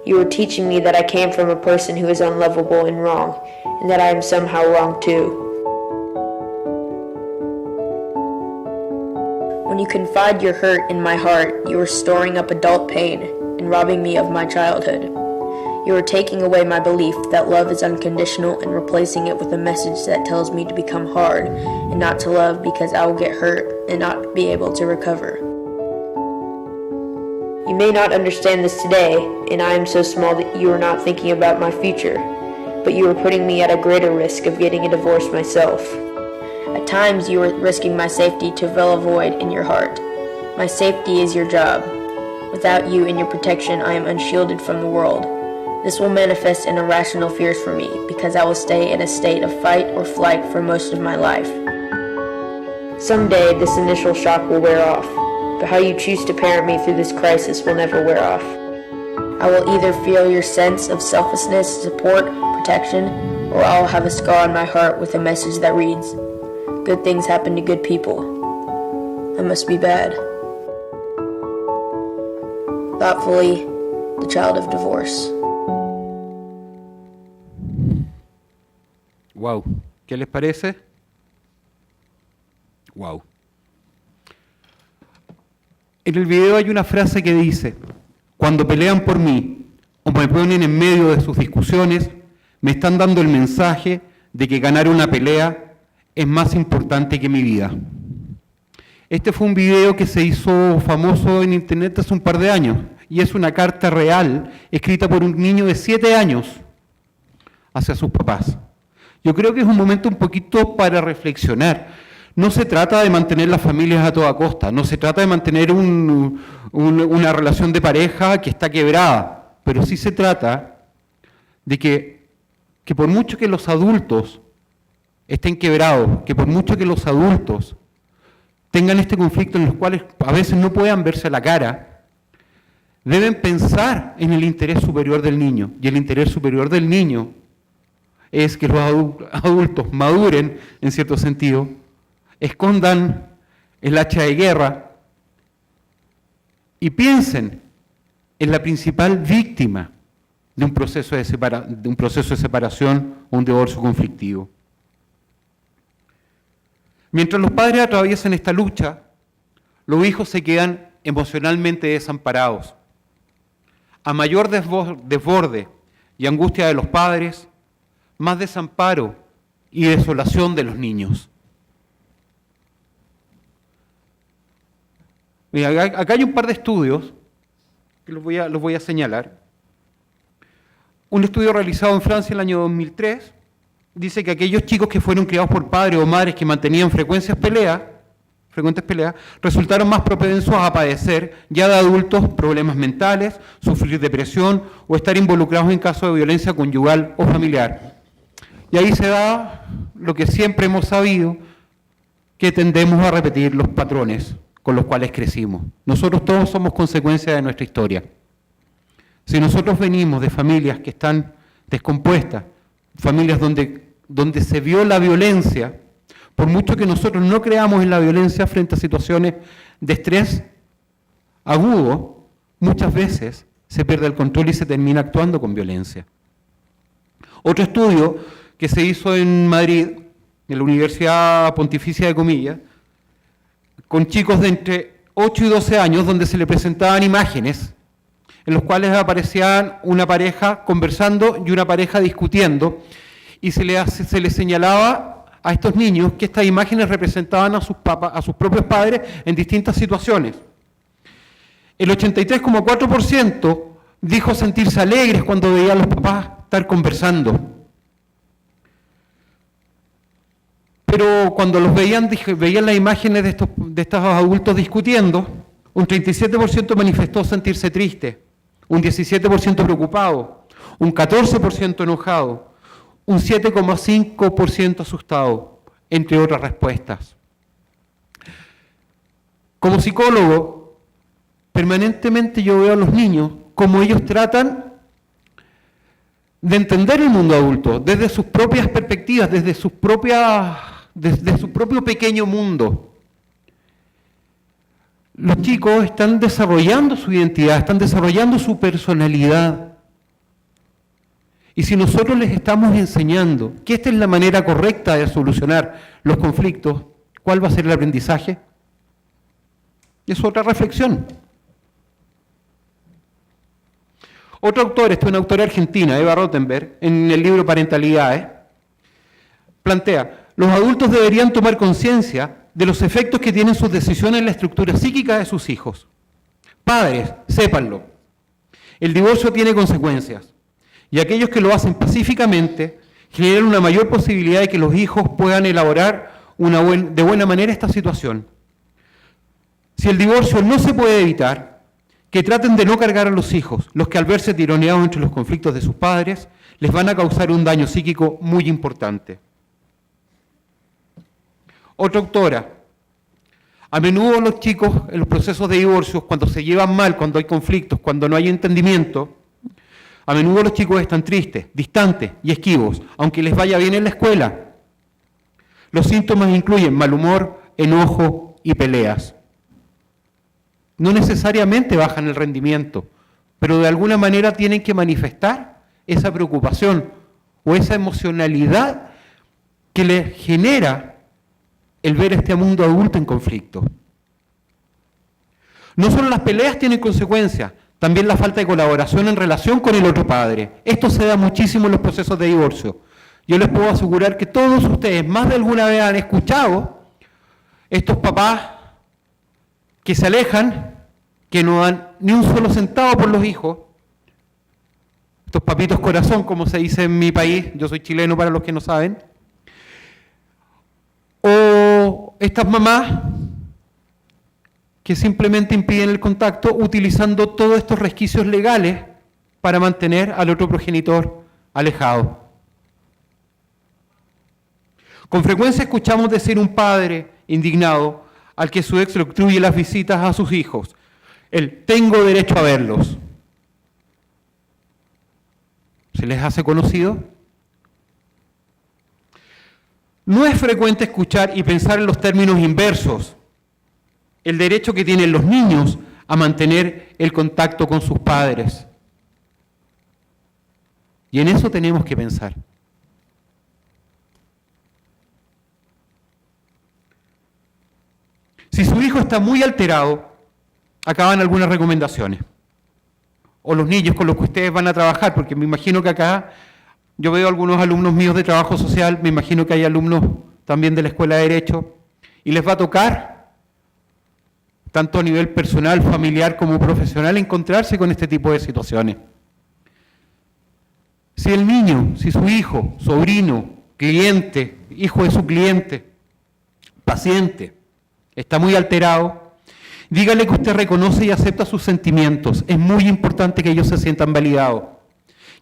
You are teaching me that I came from a person who is unlovable and wrong, and that I am somehow wrong too. When you confide your hurt in my heart, you are storing up adult pain and robbing me of my childhood. You are taking away my belief that love is unconditional and replacing it with a message that tells me to become hard and not to love because I will get hurt and not be able to recover. You may not understand this today, and I am so small that you are not thinking about my future, but you are putting me at a greater risk of getting a divorce myself. At times, you are risking my safety to fill a void in your heart. My safety is your job. Without you and your protection, I am unshielded from the world. This will manifest in irrational fears for me, because I will stay in a state of fight or flight for most of my life. Someday, this initial shock will wear off, but how you choose to parent me through this crisis will never wear off. I will either feel your sense of selflessness, support, protection, or I will have a scar on my heart with a message that reads, "Good things happen to good people. I must be bad." Thoughtfully, the child of divorce. Wow, ¿qué les parece? Wow. En el video hay una frase que dice: cuando pelean por mí o me ponen en medio de sus discusiones, me están dando el mensaje de que ganar una pelea es más importante que mi vida. Este fue un video que se hizo famoso en internet hace un par de años y es una carta real escrita por un niño de 7 años hacia sus papás. Yo creo que es un momento un poquito para reflexionar. No se trata de mantener las familias a toda costa, no se trata de mantener una relación de pareja que está quebrada, pero sí se trata de que por mucho que los adultos estén quebrados, que por mucho que los adultos tengan este conflicto en los cuales a veces no puedan verse a la cara, deben pensar en el interés superior del niño, y el interés superior del niño es que los adultos maduren, en cierto sentido, escondan el hacha de guerra y piensen en la principal víctima de un proceso de separación o un divorcio conflictivo. Mientras los padres atraviesan esta lucha, los hijos se quedan emocionalmente desamparados. A mayor desborde y angustia de los padres, más desamparo y desolación de los niños. Mira, acá hay un par de estudios que los voy a señalar. Un estudio realizado en Francia en el año 2003 dice que aquellos chicos que fueron criados por padres o madres que mantenían frecuentes peleas, resultaron más propensos a padecer, ya de adultos, problemas mentales, sufrir depresión o estar involucrados en casos de violencia conyugal o familiar. Y ahí se da lo que siempre hemos sabido, que tendemos a repetir los patrones con los cuales crecimos. Nosotros todos somos consecuencia de nuestra historia. Si nosotros venimos de familias que están descompuestas, familias donde se vio la violencia, por mucho que nosotros no creamos en la violencia frente a situaciones de estrés agudo, muchas veces se pierde el control y se termina actuando con violencia. Otro estudio que se hizo en Madrid, en la Universidad Pontificia de Comillas, con chicos de entre 8 y 12 años, donde se le presentaban imágenes en los cuales aparecían una pareja conversando y una pareja discutiendo, y se les señalaba a estos niños que estas imágenes representaban a sus propios padres en distintas situaciones. El 83,4% dijo sentirse alegres cuando veía a los papás estar conversando. Pero cuando los veían las imágenes de estos adultos discutiendo, un 37% manifestó sentirse triste, un 17% preocupado, un 14% enojado, un 7,5% asustado, entre otras respuestas. Como psicólogo, permanentemente yo veo a los niños cómo ellos tratan de entender el mundo adulto desde sus propias perspectivas, desde su propio pequeño mundo. Los chicos están desarrollando su identidad, están desarrollando su personalidad. Y si nosotros les estamos enseñando que esta es la manera correcta de solucionar los conflictos, ¿cuál va a ser el aprendizaje? Es otra reflexión. Otra autora, esta es una autora argentina, Eva Rottenberg, en el libro Parentalidades, plantea: los adultos deberían tomar conciencia de los efectos que tienen sus decisiones en la estructura psíquica de sus hijos. Padres, sépanlo. El divorcio tiene consecuencias, y aquellos que lo hacen pacíficamente generan una mayor posibilidad de que los hijos puedan elaborar de buena manera esta situación. Si el divorcio no se puede evitar, que traten de no cargar a los hijos, los que al verse tironeados entre los conflictos de sus padres, les van a causar un daño psíquico muy importante. Otra autora: a menudo los chicos en los procesos de divorcio, cuando se llevan mal, cuando hay conflictos, cuando no hay entendimiento, a menudo los chicos están tristes, distantes y esquivos, aunque les vaya bien en la escuela. Los síntomas incluyen mal humor, enojo y peleas. No necesariamente bajan el rendimiento, pero de alguna manera tienen que manifestar esa preocupación o esa emocionalidad que les genera el ver este mundo adulto en conflicto. No solo las peleas tienen consecuencias, también la falta de colaboración en relación con el otro padre. Esto se da muchísimo en los procesos de divorcio. Yo les puedo asegurar que todos ustedes más de alguna vez han escuchado estos papás que se alejan, que no dan ni un solo centavo por los hijos, estos papitos corazón, como se dice en mi país, yo soy chileno para los que no saben, o estas mamás que simplemente impiden el contacto utilizando todos estos resquicios legales para mantener al otro progenitor alejado. Con frecuencia escuchamos decir un padre indignado al que su ex le obstruye las visitas a sus hijos: el tengo derecho a verlos. ¿Se les hace conocido? No es frecuente escuchar y pensar en los términos inversos: el derecho que tienen los niños a mantener el contacto con sus padres. Y en eso tenemos que pensar. Si su hijo está muy alterado, acá van algunas recomendaciones. O los niños con los que ustedes van a trabajar, porque me imagino que acá, yo veo algunos alumnos míos de trabajo social, me imagino que hay alumnos también de la Escuela de Derecho, y les va a tocar, tanto a nivel personal, familiar como profesional, encontrarse con este tipo de situaciones. Si el niño, si su hijo, sobrino, cliente, hijo de su cliente, paciente, está muy alterado, dígale que usted reconoce y acepta sus sentimientos. Es muy importante que ellos se sientan validados,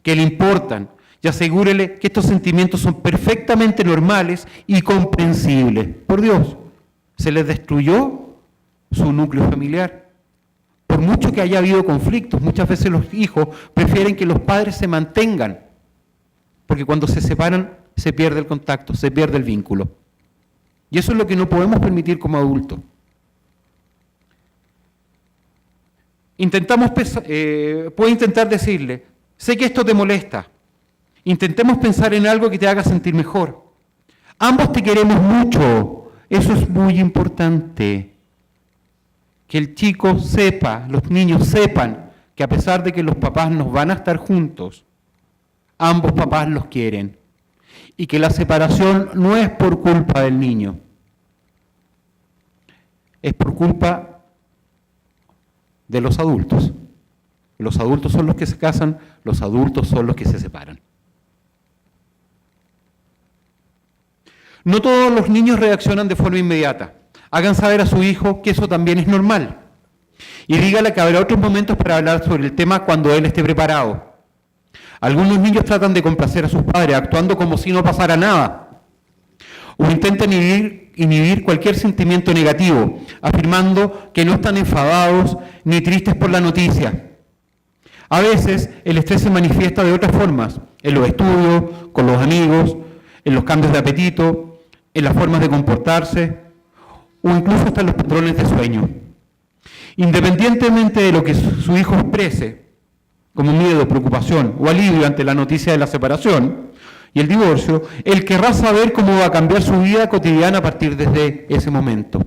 que le importan, y asegúrele que estos sentimientos son perfectamente normales y comprensibles. Por Dios, se les destruyó su núcleo familiar. Por mucho que haya habido conflictos, muchas veces los hijos prefieren que los padres se mantengan, porque cuando se separan se pierde el contacto, se pierde el vínculo. Y eso es lo que no podemos permitir como adultos. Puedo intentar decirle: sé que esto te molesta. Intentemos pensar en algo que te haga sentir mejor. Ambos te queremos mucho. Eso es muy importante. Que el chico sepa, los niños sepan, que a pesar de que los papás no van a estar juntos, ambos papás los quieren. Y que la separación no es por culpa del niño, es por culpa de los adultos. Los adultos son los que se casan, los adultos son los que se separan. No todos los niños reaccionan de forma inmediata. Hagan saber a su hijo que eso también es normal. Y dígale que habrá otros momentos para hablar sobre el tema cuando él esté preparado. Algunos niños tratan de complacer a sus padres, actuando como si no pasara nada. O intentan inhibir cualquier sentimiento negativo, afirmando que no están enfadados ni tristes por la noticia. A veces el estrés se manifiesta de otras formas, en los estudios, con los amigos, en los cambios de apetito, en las formas de comportarse o incluso hasta en los patrones de sueño. Independientemente de lo que su hijo exprese, como miedo, preocupación o alivio ante la noticia de la separación y el divorcio, él querrá saber cómo va a cambiar su vida cotidiana a partir de ese momento.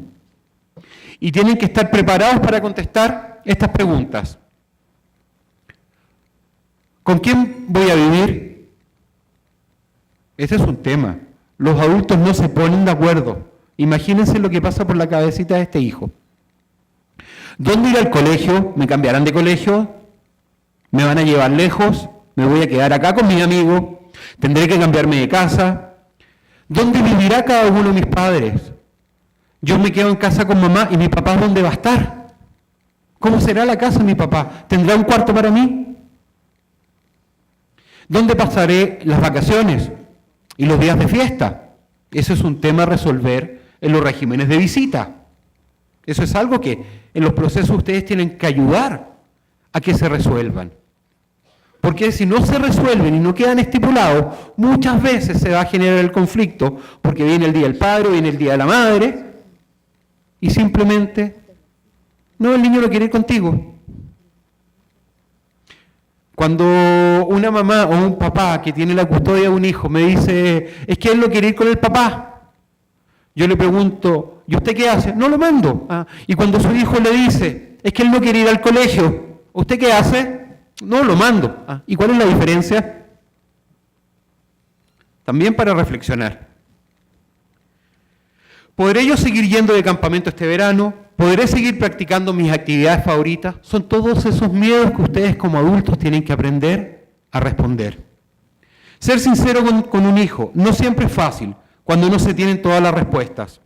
Y tienen que estar preparados para contestar estas preguntas. ¿Con quién voy a vivir? Ese es un tema. Los adultos no se ponen de acuerdo. Imagínense lo que pasa por la cabecita de este hijo. ¿Dónde ir al colegio? ¿Me cambiarán de colegio? ¿Me van a llevar lejos? ¿Me voy a quedar acá con mis amigos? ¿Tendré que cambiarme de casa? ¿Dónde vivirá cada uno de mis padres? Yo me quedo en casa con mamá y mi papá, ¿dónde va a estar? ¿Cómo será la casa de mi papá? ¿Tendrá un cuarto para mí? ¿Dónde pasaré las vacaciones y los días de fiesta? Eso es un tema a resolver en los regímenes de visita. Eso es algo que en los procesos ustedes tienen que ayudar a que se resuelvan. Porque si no se resuelven y no quedan estipulados, muchas veces se va a generar el conflicto, porque viene el día del padre, viene el día de la madre, y simplemente, no, el niño no quiere ir contigo. Cuando una mamá o un papá que tiene la custodia de un hijo me dice, es que él no quiere ir con el papá, yo le pregunto, ¿y usted qué hace? No lo mando. Y cuando su hijo le dice, es que él no quiere ir al colegio, ¿usted qué hace? No lo mando. ¿Y cuál es la diferencia? También para reflexionar. ¿Podré yo seguir yendo de campamento este verano? ¿Podré seguir practicando mis actividades favoritas? Son todos esos miedos que ustedes como adultos tienen que aprender a responder. Ser sincero con un hijo no siempre es fácil cuando no se tienen todas las respuestas,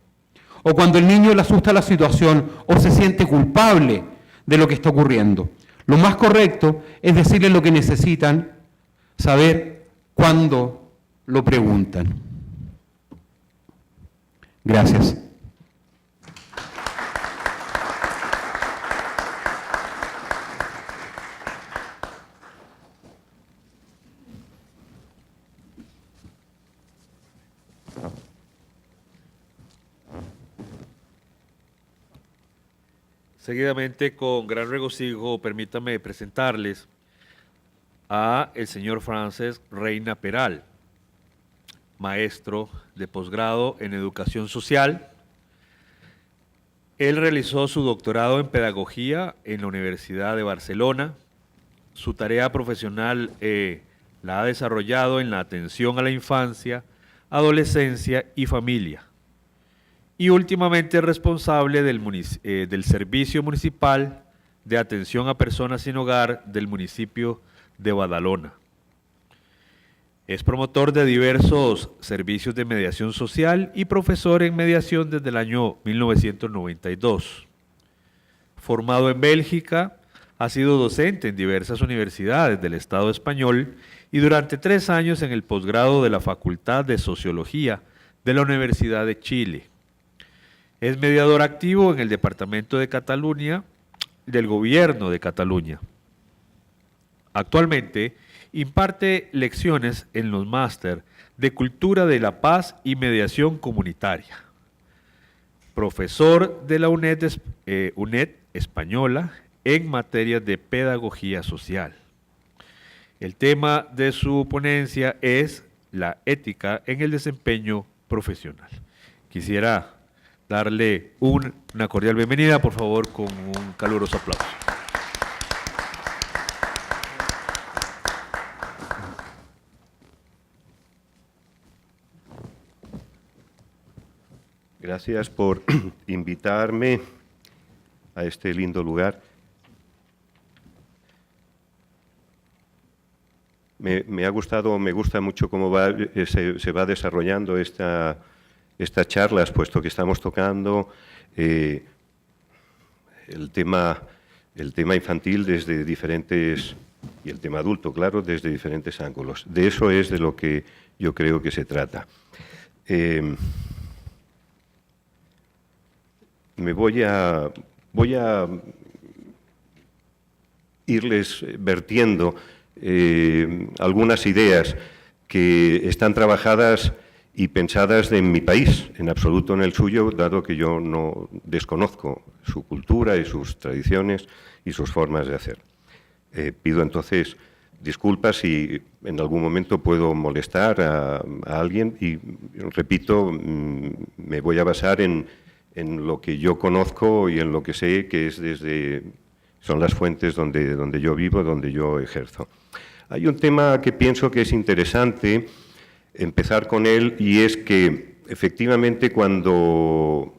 o cuando el niño le asusta la situación o se siente culpable de lo que está ocurriendo. Lo más correcto es decirles lo que necesitan saber cuando lo preguntan. Gracias. Seguidamente, con gran regocijo, permítame presentarles a el señor Frances Reina Peral, maestro de posgrado en Educación Social. Él realizó su doctorado en Pedagogía en la Universidad de Barcelona. Su tarea profesional la ha desarrollado en la atención a la infancia, adolescencia y familia. Y últimamente es responsable del Servicio Municipal de Atención a Personas Sin Hogar del municipio de Badalona. Es promotor de diversos servicios de mediación social y profesor en mediación desde el año 1992. Formado en Bélgica, ha sido docente en diversas universidades del Estado español y durante 3 años en el posgrado de la Facultad de Sociología de la Universidad de Chile. Es mediador activo en el Departamento de Cataluña del Gobierno de Cataluña. Actualmente imparte lecciones en los máster de Cultura de la Paz y Mediación Comunitaria. Profesor de la UNED Española en materias de Pedagogía Social. El tema de su ponencia es la ética en el desempeño profesional. Quisiera darle una cordial bienvenida, por favor, con un caluroso aplauso. Gracias por invitarme a este lindo lugar. Me ha gustado, me gusta mucho cómo se va desarrollando estas charlas, puesto que estamos tocando el tema infantil desde diferentes, y el tema adulto, claro, desde diferentes ángulos. De eso es de lo que yo creo que se trata. Voy a irles vertiendo algunas ideas que están trabajadas y pensadas en mi país, en absoluto en el suyo, dado que yo no desconozco su cultura y sus tradiciones y sus formas de hacer. Pido entonces disculpas si en algún momento puedo molestar a alguien y, repito, me voy a basar en lo que yo conozco y en lo que sé, que es son las fuentes donde yo vivo, donde yo ejerzo. Hay un tema que pienso que es interesante empezar con él, y es que efectivamente cuando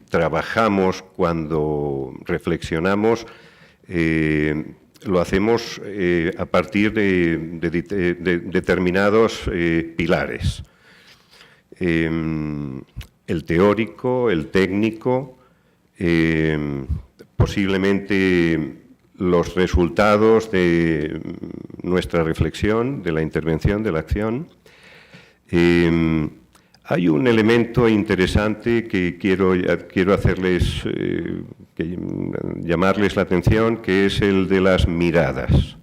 trabajamos, cuando reflexionamos, lo hacemos a partir de determinados pilares. El teórico, el técnico, posiblemente los resultados de nuestra reflexión, de la intervención, de la acción. Hay un elemento interesante que quiero hacerles, llamarles la atención, que es el de las miradas.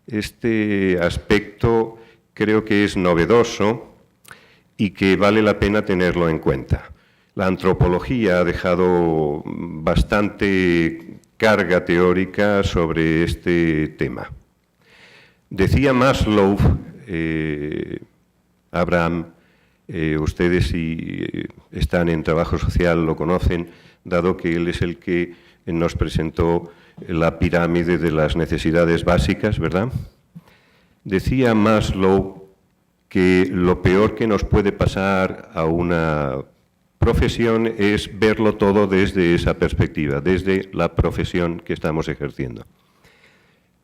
Este aspecto creo que es novedoso y que vale la pena tenerlo en cuenta. La antropología ha dejado bastante carga teórica sobre este tema. Decía Maslow, Abraham, ustedes si están en trabajo social lo conocen, dado que él es el que nos presentó la pirámide de las necesidades básicas, ¿verdad? Decía Maslow que lo peor que nos puede pasar a una profesión es verlo todo desde esa perspectiva, desde la profesión que estamos ejerciendo.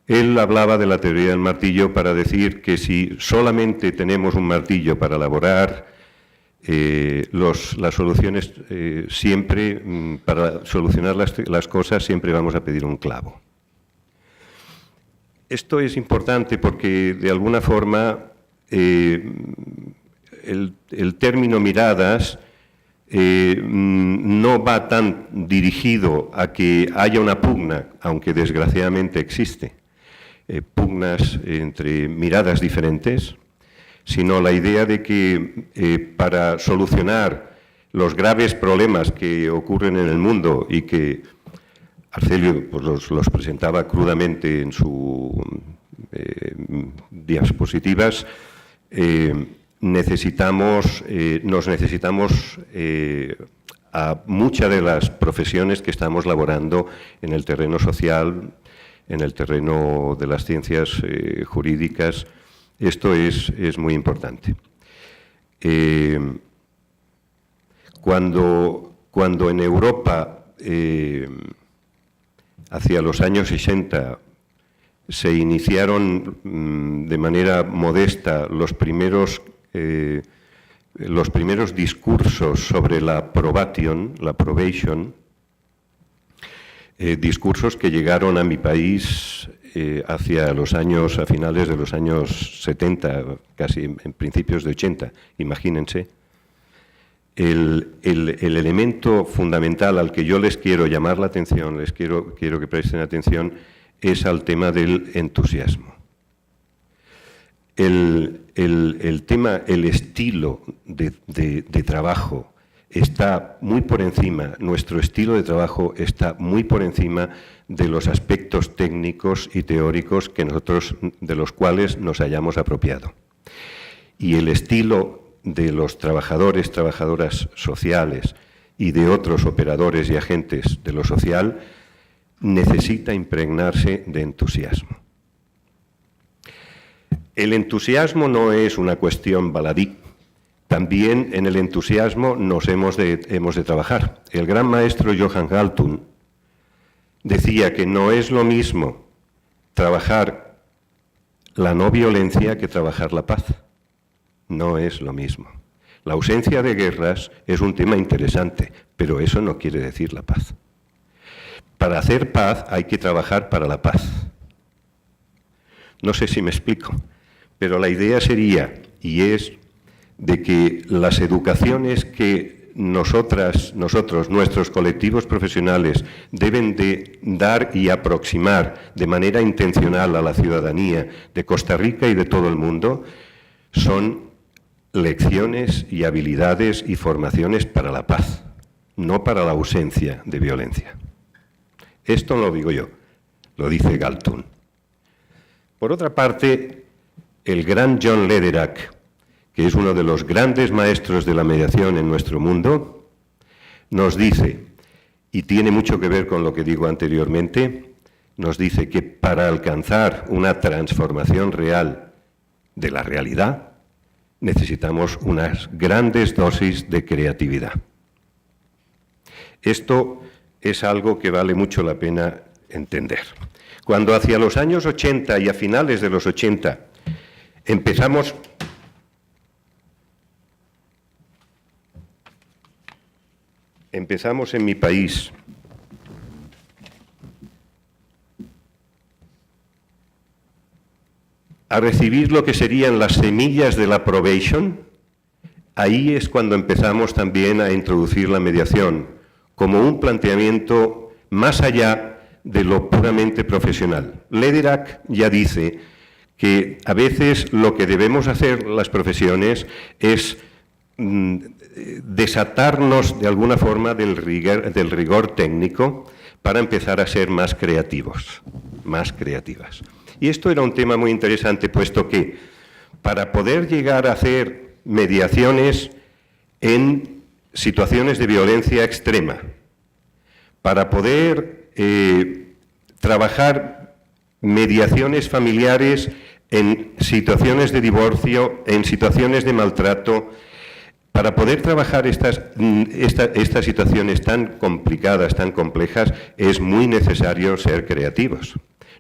Él hablaba de la teoría del martillo para decir que si solamente tenemos un martillo para elaborar las soluciones, siempre, para solucionar las cosas, siempre vamos a pedir un clavo. Esto es importante porque, de alguna forma, el término miradas no va tan dirigido a que haya una pugna, aunque desgraciadamente existe, pugnas entre miradas diferentes, sino la idea de que para solucionar los graves problemas que ocurren en el mundo y que Arcelio pues, los presentaba crudamente en sus diapositivas, nos necesitamos a muchas de las profesiones que estamos laborando en el terreno social, en el terreno de las ciencias jurídicas. Esto es muy importante. Cuando en Europa, hacia los años 60, se iniciaron de manera modesta los primeros discursos sobre la probation, discursos que llegaron a mi país a finales de los años 70, casi en principios de 80, imagínense. El elemento fundamental al que yo les quiero llamar la atención, quiero que presten atención, es al tema del entusiasmo. El estilo de trabajo está muy por encima, nuestro estilo de trabajo está muy por encima de los aspectos técnicos y teóricos de los cuales nos hayamos apropiado. Y el estilo de los trabajadores, trabajadoras sociales y de otros operadores y agentes de lo social necesita impregnarse de entusiasmo. El entusiasmo no es una cuestión baladí. También en el entusiasmo hemos de trabajar. El gran maestro Johann Galtung decía que no es lo mismo trabajar la no violencia que trabajar la paz. No es lo mismo. La ausencia de guerras es un tema interesante, pero eso no quiere decir la paz. Para hacer paz hay que trabajar para la paz. No sé si me explico, pero la idea sería, y es, de que las educaciones que nosotros, nuestros colectivos profesionales, deben de dar y aproximar de manera intencional a la ciudadanía de Costa Rica y de todo el mundo son lecciones y habilidades y formaciones para la paz, no para la ausencia de violencia. Esto no lo digo yo, lo dice Galtung. Por otra parte, el gran John Lederach, que es uno de los grandes maestros de la mediación en nuestro mundo, nos dice, y tiene mucho que ver con lo que digo anteriormente, nos dice que para alcanzar una transformación real de la realidad, necesitamos unas grandes dosis de creatividad. Esto es algo que vale mucho la pena entender. Cuando hacia los años 80 y a finales de los 80 empezamos en mi país a recibir lo que serían las semillas de la probation, ahí es cuando empezamos también a introducir la mediación como un planteamiento más allá de lo puramente profesional. Lederach ya dice que a veces lo que debemos hacer las profesiones es desatarnos de alguna forma del rigor técnico para empezar a ser más creativos, más creativas. Y esto era un tema muy interesante, puesto que para poder llegar a hacer mediaciones en situaciones de violencia extrema, para poder trabajar mediaciones familiares en situaciones de divorcio, en situaciones de maltrato, para poder trabajar estas situaciones tan complicadas, tan complejas, es muy necesario ser creativos.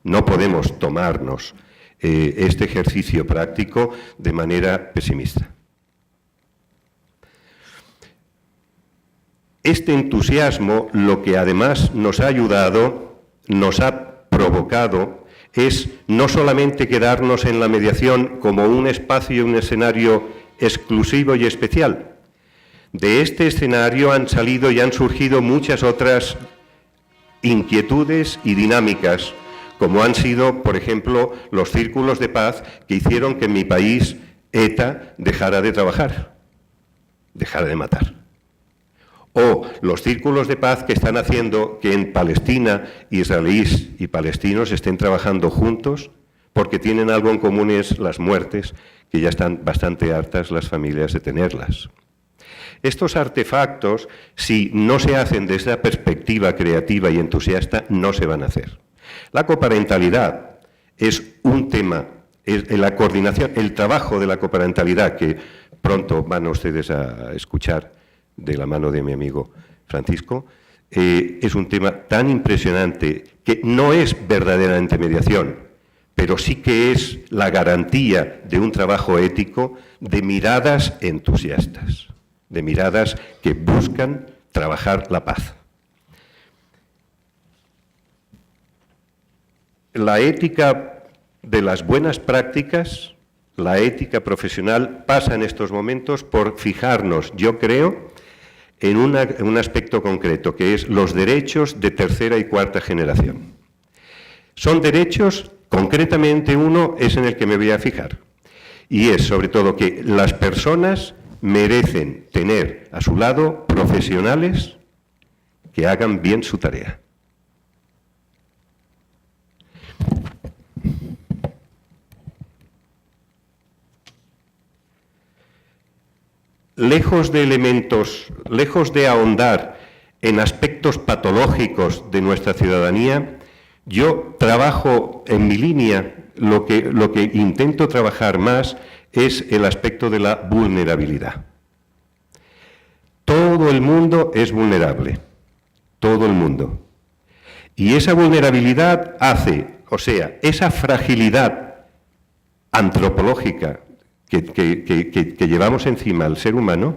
No podemos tomarnos este ejercicio práctico de manera pesimista. Este entusiasmo, lo que además nos ha ayudado, nos ha provocado, es no solamente quedarnos en la mediación como un espacio, un escenario exclusivo y especial. De este escenario han salido y han surgido muchas otras inquietudes y dinámicas, como han sido, por ejemplo, los círculos de paz que hicieron que en mi país ETA dejara de trabajar, dejara de matar. O los círculos de paz que están haciendo que en Palestina israelíes y palestinos estén trabajando juntos porque tienen algo en común, es las muertes, que ya están bastante hartas las familias de tenerlas. Estos artefactos, si no se hacen desde la perspectiva creativa y entusiasta, no se van a hacer. La coparentalidad es un tema, es la coordinación, el trabajo de la coparentalidad, que pronto van ustedes a escuchar de la mano de mi amigo Francisco, es un tema tan impresionante que no es verdaderamente mediación, pero sí que es la garantía de un trabajo ético de miradas entusiastas, de miradas que buscan trabajar la paz. La ética de las buenas prácticas, la ética profesional, pasa en estos momentos por fijarnos, yo creo, en un aspecto concreto, que es los derechos de tercera y cuarta generación. Son derechos, concretamente uno es en el que me voy a fijar, y es sobre todo que las personas merecen tener a su lado profesionales que hagan bien su tarea. Lejos de ahondar en aspectos patológicos de nuestra ciudadanía, yo trabajo en mi línea, lo que intento trabajar más es el aspecto de la vulnerabilidad. Todo el mundo es vulnerable, todo el mundo. Y esa vulnerabilidad hace, o sea, esa fragilidad antropológica que llevamos encima al ser humano,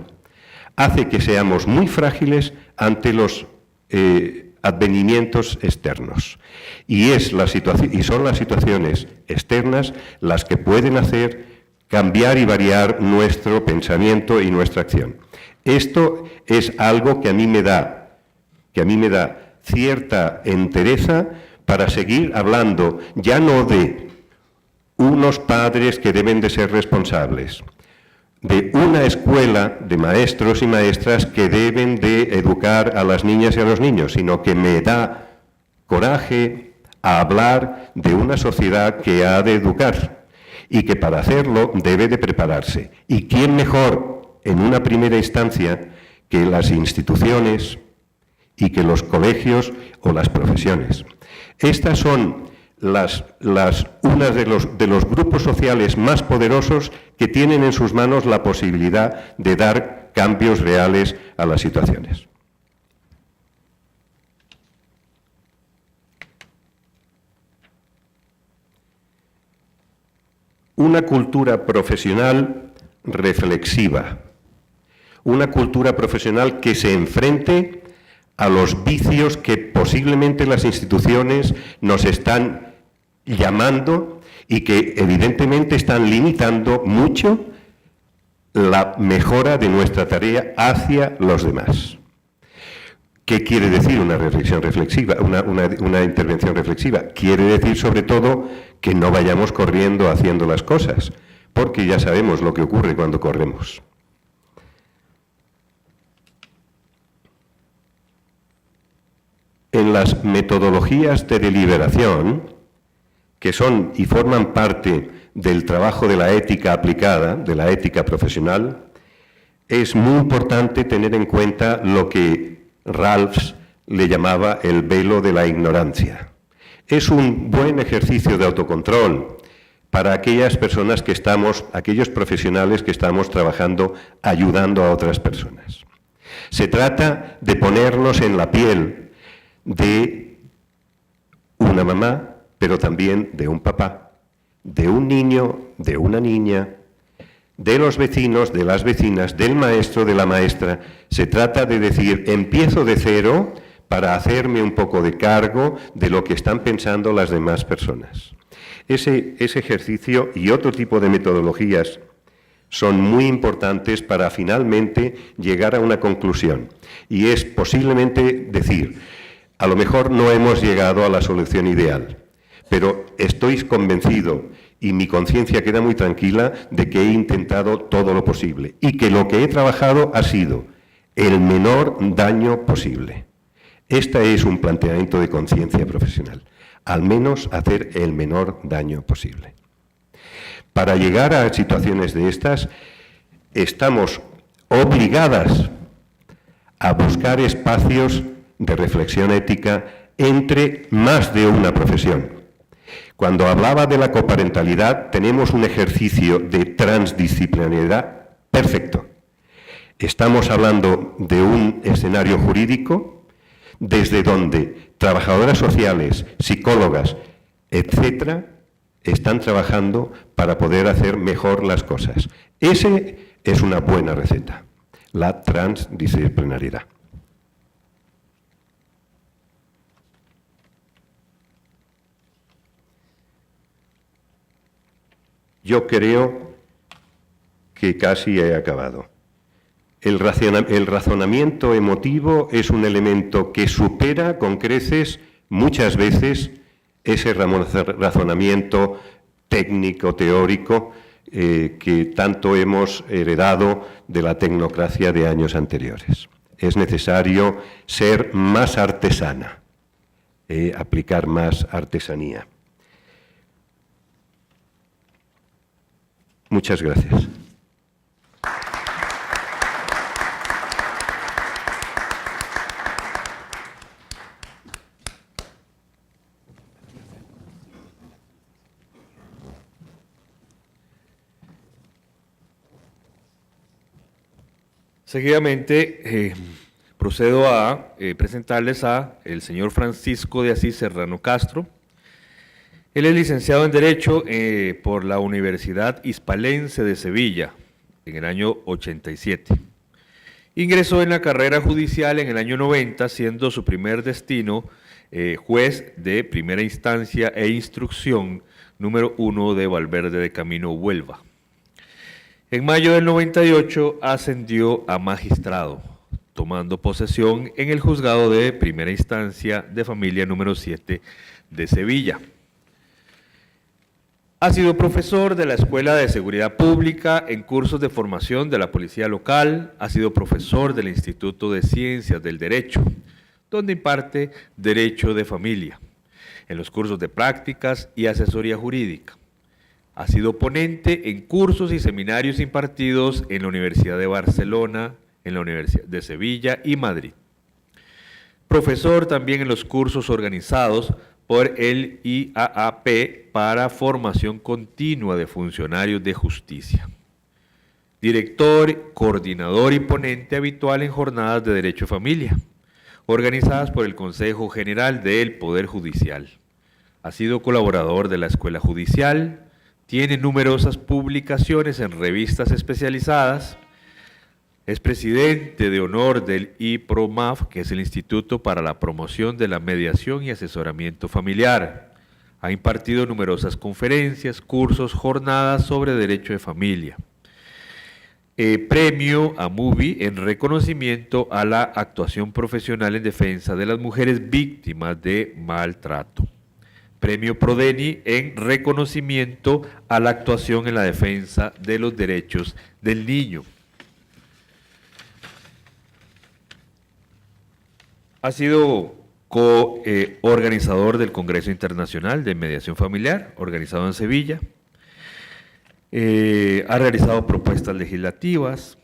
hace que seamos muy frágiles ante los advenimientos externos. Y son las situaciones externas las que pueden hacer cambiar y variar nuestro pensamiento y nuestra acción. Esto es algo que a mí me da cierta entereza para seguir hablando ya no de unos padres que deben de ser responsables, de una escuela de maestros y maestras que deben de educar a las niñas y a los niños, sino que me da coraje a hablar de una sociedad que ha de educar y que para hacerlo debe de prepararse. ¿Y quién mejor en una primera instancia que las instituciones y que los colegios o las profesiones? Estas son unas de los grupos sociales más poderosos que tienen en sus manos la posibilidad de dar cambios reales a las situaciones. Una cultura profesional reflexiva, una cultura profesional que se enfrente a los vicios que posiblemente las instituciones nos están llamando y que evidentemente están limitando mucho la mejora de nuestra tarea hacia los demás. ¿Qué quiere decir una reflexión reflexiva, una intervención reflexiva? Quiere decir sobre todo que no vayamos corriendo haciendo las cosas, porque ya sabemos lo que ocurre cuando corremos. En las metodologías de deliberación, que son y forman parte del trabajo de la ética aplicada, de la ética profesional, es muy importante tener en cuenta lo que Rawls le llamaba el velo de la ignorancia. Es un buen ejercicio de autocontrol para aquellas personas que estamos, aquellos profesionales que estamos trabajando ayudando a otras personas. Se trata de ponernos en la piel de una mamá, pero también de un papá, de un niño, de una niña, de los vecinos, de las vecinas, del maestro, de la maestra. Se trata de decir, empiezo de cero para hacerme un poco de cargo de lo que están pensando las demás personas. Ese ejercicio y otro tipo de metodologías son muy importantes para finalmente llegar a una conclusión. Y es posiblemente decir, a lo mejor no hemos llegado a la solución ideal, pero estoy convencido y mi conciencia queda muy tranquila de que he intentado todo lo posible y que lo que he trabajado ha sido el menor daño posible. Este es un planteamiento de conciencia profesional, al menos hacer el menor daño posible. Para llegar a situaciones de estas, estamos obligadas a buscar espacios de reflexión ética entre más de una profesión. Cuando hablaba de la coparentalidad, tenemos un ejercicio de transdisciplinariedad perfecto. Estamos hablando de un escenario jurídico desde donde trabajadoras sociales, psicólogas, etcétera, están trabajando para poder hacer mejor las cosas. Ese es una buena receta, la transdisciplinariedad. Yo creo que casi he acabado. El razonamiento emotivo es un elemento que supera con creces muchas veces ese razonamiento técnico, teórico, que tanto hemos heredado de la tecnocracia de años anteriores. Es necesario ser más artesana, aplicar más artesanía. Muchas gracias. Seguidamente procedo a presentarles a el señor Francisco de Asís Serrano Castro. Él es licenciado en Derecho por la Universidad Hispalense de Sevilla en el año 87. Ingresó en la carrera judicial en el año 90, siendo su primer destino juez de primera instancia e instrucción número 1 de Valverde de Camino, Huelva. En mayo del 98 ascendió a magistrado, tomando posesión en el Juzgado de Primera Instancia de Familia número 7 de Sevilla. Ha sido profesor de la Escuela de Seguridad Pública en cursos de formación de la Policía Local, ha sido profesor del Instituto de Ciencias del Derecho, donde imparte Derecho de Familia, en los cursos de prácticas y asesoría jurídica. Ha sido ponente en cursos y seminarios impartidos en la Universidad de Barcelona, en la Universidad de Sevilla y Madrid. Profesor también en los cursos organizados por el IAAP para formación continua de funcionarios de justicia. Director, coordinador y ponente habitual en jornadas de Derecho de Familia, organizadas por el Consejo General del Poder Judicial. Ha sido colaborador de la Escuela Judicial, tiene numerosas publicaciones en revistas especializadas, es presidente de honor del IPROMAF, que es el Instituto para la Promoción de la Mediación y Asesoramiento Familiar. Ha impartido numerosas conferencias, cursos, jornadas sobre derecho de familia. Premio a MUBI en reconocimiento a la actuación profesional en defensa de las mujeres víctimas de maltrato. Premio Prodeni en reconocimiento a la actuación en la defensa de los derechos del niño. Ha sido coorganizador del Congreso Internacional de Mediación Familiar, organizado en Sevilla. Ha realizado propuestas legislativas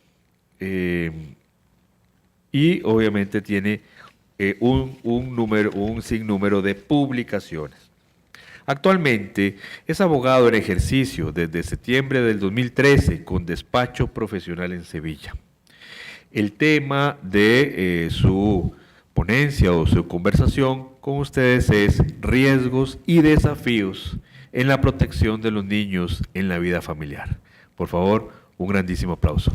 y obviamente tiene un sinnúmero de publicaciones. Actualmente es abogado en ejercicio desde septiembre del 2013 con despacho profesional en Sevilla. El tema de su ponencia o su conversación con ustedes es riesgos y desafíos en la protección de los niños en la vida familiar. Por favor, un grandísimo aplauso.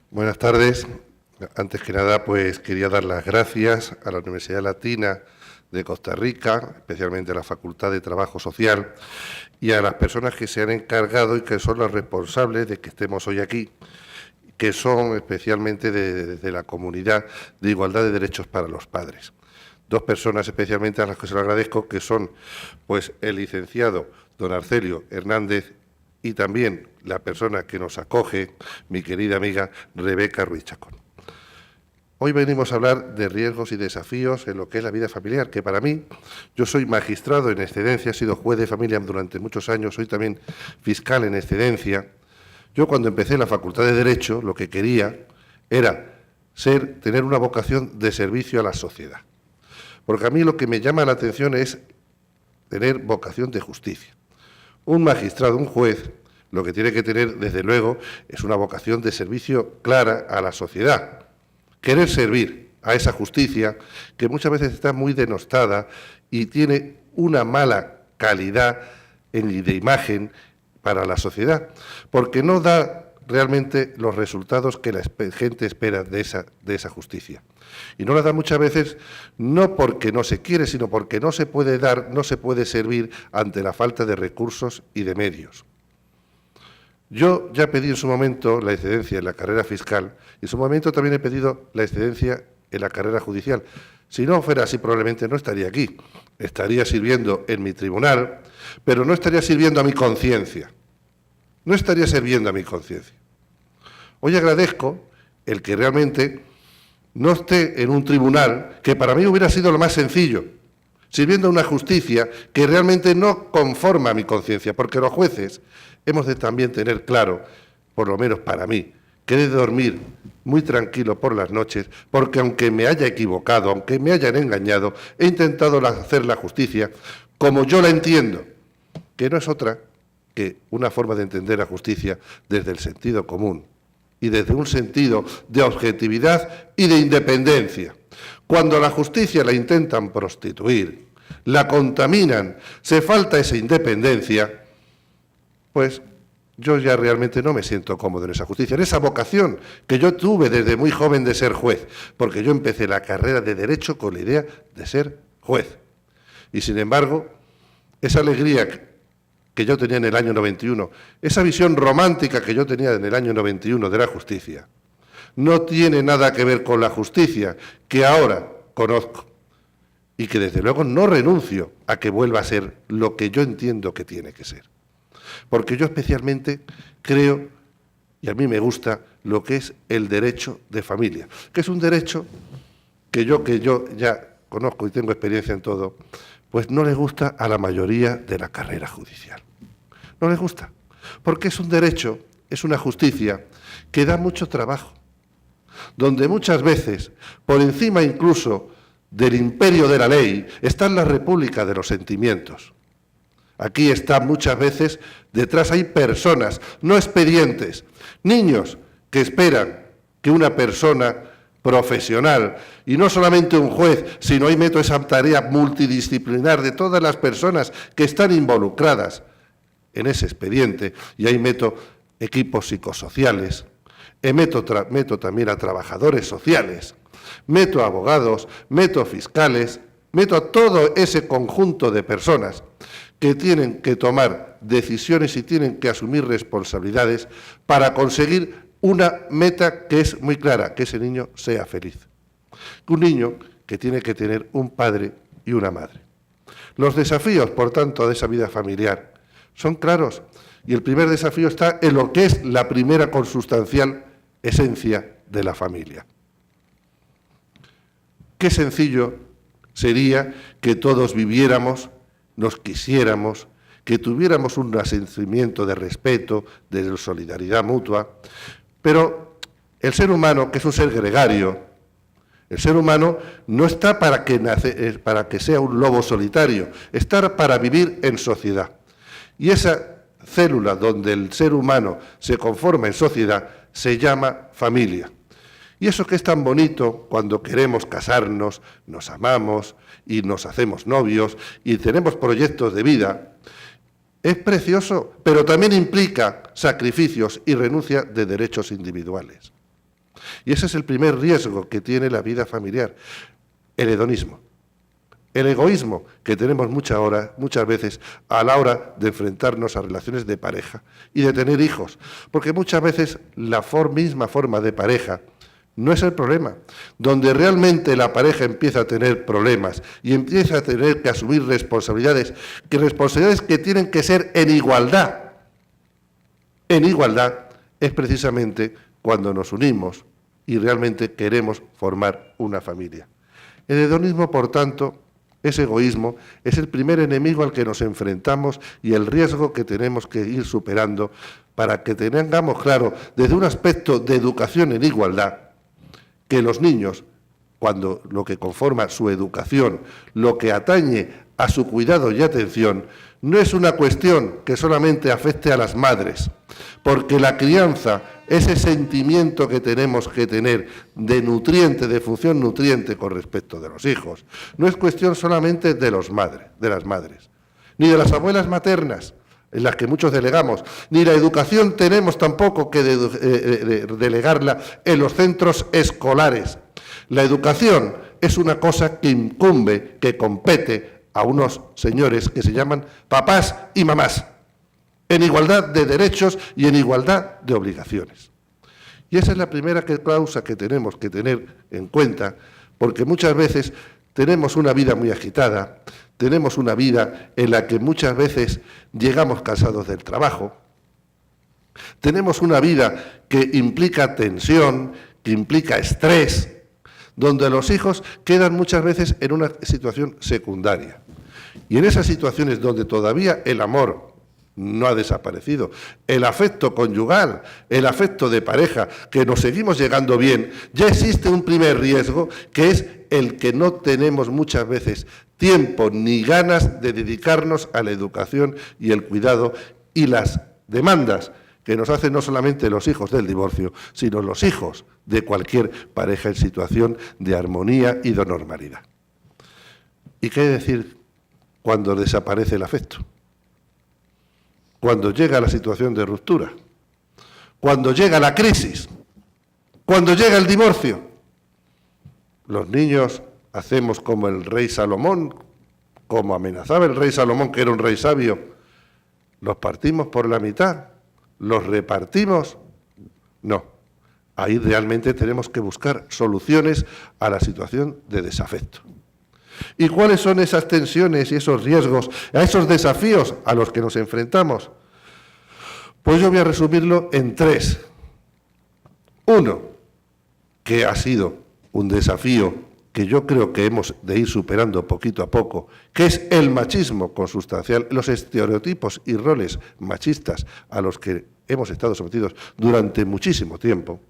Buenas tardes. Antes que nada, pues quería dar las gracias a la Universidad Latina de Costa Rica, especialmente a la Facultad de Trabajo Social, y a las personas que se han encargado y que son los responsables de que estemos hoy aquí, que son especialmente de la Comunidad de Igualdad de Derechos para los Padres. Dos personas especialmente a las que se lo agradezco, que son pues el licenciado don Arcelio Hernández y también la persona que nos acoge, mi querida amiga Rebeca Ruiz Chacón. Hoy venimos a hablar de riesgos y desafíos en lo que es la vida familiar, que para mí, yo soy magistrado en excedencia, he sido juez de familia durante muchos años, soy también fiscal en excedencia. Yo cuando empecé en la Facultad de Derecho, lo que quería era tener una vocación de servicio a la sociedad. Porque a mí lo que me llama la atención es tener vocación de justicia. Un magistrado, un juez, lo que tiene que tener, desde luego, es una vocación de servicio clara a la sociedad. Querer servir a esa justicia que muchas veces está muy denostada y tiene una mala calidad de imagen para la sociedad, porque no da realmente los resultados que la gente espera de esa justicia. Y no la da muchas veces no porque no se quiere, sino porque no se puede dar, no se puede servir ante la falta de recursos y de medios. Yo ya pedí en su momento la excedencia en la carrera fiscal y en su momento también he pedido la excedencia en la carrera judicial. Si no fuera así, probablemente no estaría aquí. Estaría sirviendo en mi tribunal, pero no estaría sirviendo a mi conciencia. No estaría sirviendo a mi conciencia. Hoy agradezco el que realmente no esté en un tribunal, que para mí hubiera sido lo más sencillo, sirviendo a una justicia que realmente no conforma a mi conciencia, porque los jueces hemos de también tener claro, por lo menos para mí, que he de dormir muy tranquilo por las noches, porque aunque me haya equivocado, aunque me hayan engañado, he intentado hacer la justicia como yo la entiendo, que no es otra que una forma de entender la justicia desde el sentido común y desde un sentido de objetividad y de independencia. Cuando la justicia la intentan prostituir, la contaminan, se falta esa independencia, pues yo ya realmente no me siento cómodo en esa justicia, en esa vocación que yo tuve desde muy joven de ser juez, porque yo empecé la carrera de Derecho con la idea de ser juez. Y sin embargo, esa alegría que yo tenía en el año 91, esa visión romántica que yo tenía en el año 91 de la justicia, no tiene nada que ver con la justicia que ahora conozco y que desde luego no renuncio a que vuelva a ser lo que yo entiendo que tiene que ser. Porque yo especialmente creo, y a mí me gusta, lo que es el derecho de familia, que es un derecho que yo ya conozco y tengo experiencia en todo, pues no les gusta a la mayoría de la carrera judicial. No les gusta, porque es un derecho, es una justicia que da mucho trabajo, donde muchas veces, por encima incluso del imperio de la ley, está la república de los sentimientos. Aquí está muchas veces, detrás hay personas, no expedientes, niños que esperan que una persona profesional, y no solamente un juez, sino ahí meto esa tarea multidisciplinar de todas las personas que están involucradas en ese expediente, y ahí meto equipos psicosociales, meto también a trabajadores sociales, meto a abogados, meto a fiscales, meto a todo ese conjunto de personas que tienen que tomar decisiones y tienen que asumir responsabilidades para conseguir una meta que es muy clara, que ese niño sea feliz. Un niño que tiene que tener un padre y una madre. Los desafíos, por tanto, de esa vida familiar son claros, y el primer desafío está en lo que es la primera consustancial esencia de la familia. Qué sencillo sería que todos viviéramos, nos quisiéramos, que tuviéramos un sentimiento de respeto, de solidaridad mutua, pero el ser humano, que es un ser gregario, el ser humano no está para que sea un lobo solitario, está para vivir en sociedad. Y esa célula donde el ser humano se conforma en sociedad se llama familia. Y eso que es tan bonito cuando queremos casarnos, nos amamos y nos hacemos novios y tenemos proyectos de vida, es precioso, pero también implica sacrificios y renuncia de derechos individuales. Y ese es el primer riesgo que tiene la vida familiar, el hedonismo. El egoísmo que tenemos muchas veces a la hora de enfrentarnos a relaciones de pareja y de tener hijos, porque muchas veces la misma forma de pareja no es el problema. Donde realmente la pareja empieza a tener problemas y empieza a tener que asumir responsabilidades que tienen que ser en igualdad. En igualdad es precisamente cuando nos unimos y realmente queremos formar una familia. El hedonismo, por tanto, ese egoísmo, es el primer enemigo al que nos enfrentamos y el riesgo que tenemos que ir superando para que tengamos claro, desde un aspecto de educación en igualdad, que los niños, cuando lo que conforma su educación, lo que atañe a su cuidado y atención, no es una cuestión que solamente afecte a las madres, porque la crianza, ese sentimiento que tenemos que tener de nutriente, de función nutriente con respecto de los hijos, no es cuestión solamente de las madres, ni de las abuelas maternas, en las que muchos delegamos, ni la educación tenemos tampoco que delegarla en los centros escolares. La educación es una cosa que incumbe, que compete a unos señores que se llaman papás y mamás, en igualdad de derechos y en igualdad de obligaciones. Y esa es la primera causa que tenemos que tener en cuenta, porque muchas veces tenemos una vida muy agitada, tenemos una vida en la que muchas veces llegamos cansados del trabajo, tenemos una vida que implica tensión, que implica estrés, donde los hijos quedan muchas veces en una situación secundaria. Y en esas situaciones donde todavía el amor no ha desaparecido, el afecto conyugal, el afecto de pareja, que nos seguimos llegando bien, ya existe un primer riesgo, que es el que no tenemos muchas veces tiempo ni ganas de dedicarnos a la educación y el cuidado y las demandas que nos hacen no solamente los hijos del divorcio, sino los hijos de cualquier pareja en situación de armonía y de normalidad. ¿Y qué decir cuando desaparece el afecto? cuando llega la situación de ruptura, cuando llega la crisis, cuando llega el divorcio. Los niños hacemos como el rey Salomón, como amenazaba el rey Salomón, que era un rey sabio, los partimos por la mitad, los repartimos. No, ahí realmente tenemos que buscar soluciones a la situación de desafecto. ¿Y cuáles son esas tensiones y esos riesgos, a esos desafíos a los que nos enfrentamos? Pues yo voy a resumirlo en 3. 1, que ha sido un desafío que yo creo que hemos de ir superando poquito a poco, que es el machismo consustancial, los estereotipos y roles machistas a los que hemos estado sometidos durante muchísimo tiempo.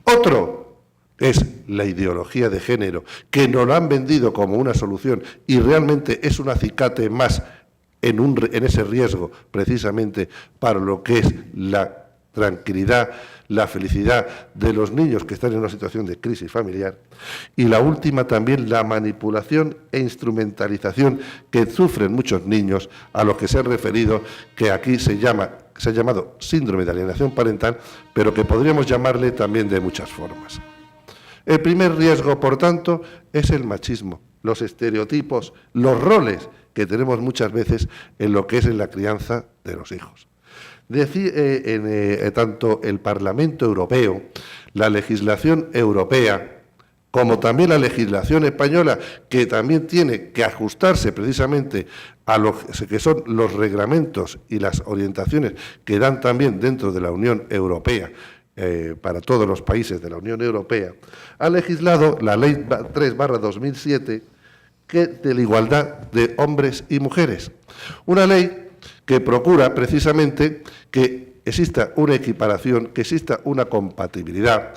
Otro es la ideología de género, que nos lo han vendido como una solución y realmente es un acicate más en ese riesgo, precisamente para lo que es la tranquilidad, la felicidad de los niños que están en una situación de crisis familiar. Y la última también, la manipulación e instrumentalización que sufren muchos niños, a los que se han referido, que aquí se ha llamado síndrome de alienación parental, pero que podríamos llamarle también de muchas formas. El primer riesgo, por tanto, es el machismo, los estereotipos, los roles que tenemos muchas veces en lo que es en la crianza de los hijos. Tanto el Parlamento Europeo, la legislación europea, como también la legislación española, que también tiene que ajustarse precisamente a lo que son los reglamentos y las orientaciones que dan también dentro de la Unión Europea, para todos los países de la Unión Europea, ha legislado la Ley 3/2007 de la igualdad de hombres y mujeres. Una ley que procura precisamente que exista una equiparación, que exista una compatibilidad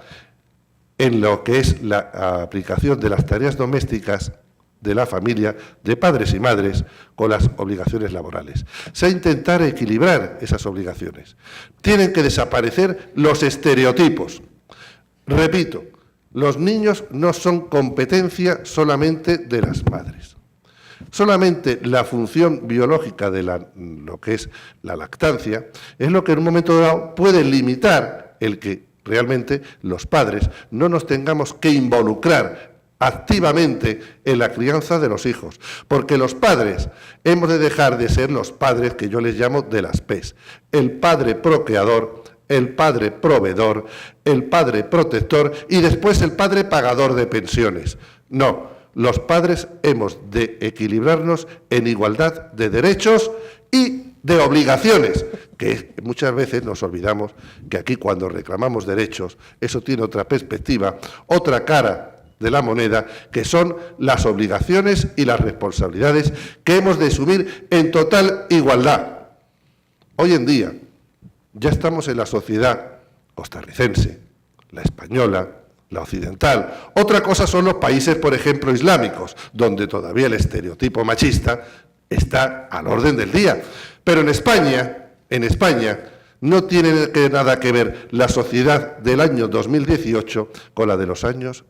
en lo que es la aplicación de las tareas domésticas de la familia, de padres y madres, con las obligaciones laborales. Se ha intentado equilibrar esas obligaciones. Tienen que desaparecer los estereotipos. Repito, los niños no son competencia solamente de las madres. Solamente la función biológica de lo que es la lactancia es lo que en un momento dado puede limitar el que realmente los padres no nos tengamos que involucrar activamente en la crianza de los hijos, porque los padres hemos de dejar de ser los padres que yo les llamo de las P's, el padre procreador, el padre proveedor, el padre protector y después el padre pagador de pensiones. No, los padres hemos de equilibrarnos en igualdad de derechos y de obligaciones, que muchas veces nos olvidamos que aquí cuando reclamamos derechos, eso tiene otra perspectiva, otra cara de la moneda, que son las obligaciones y las responsabilidades que hemos de asumir en total igualdad. Hoy en día ya estamos en la sociedad costarricense, la española, la occidental. Otra cosa son los países, por ejemplo, islámicos, donde todavía el estereotipo machista está al orden del día. Pero en España no tiene nada que ver la sociedad del año 2018 con la de los años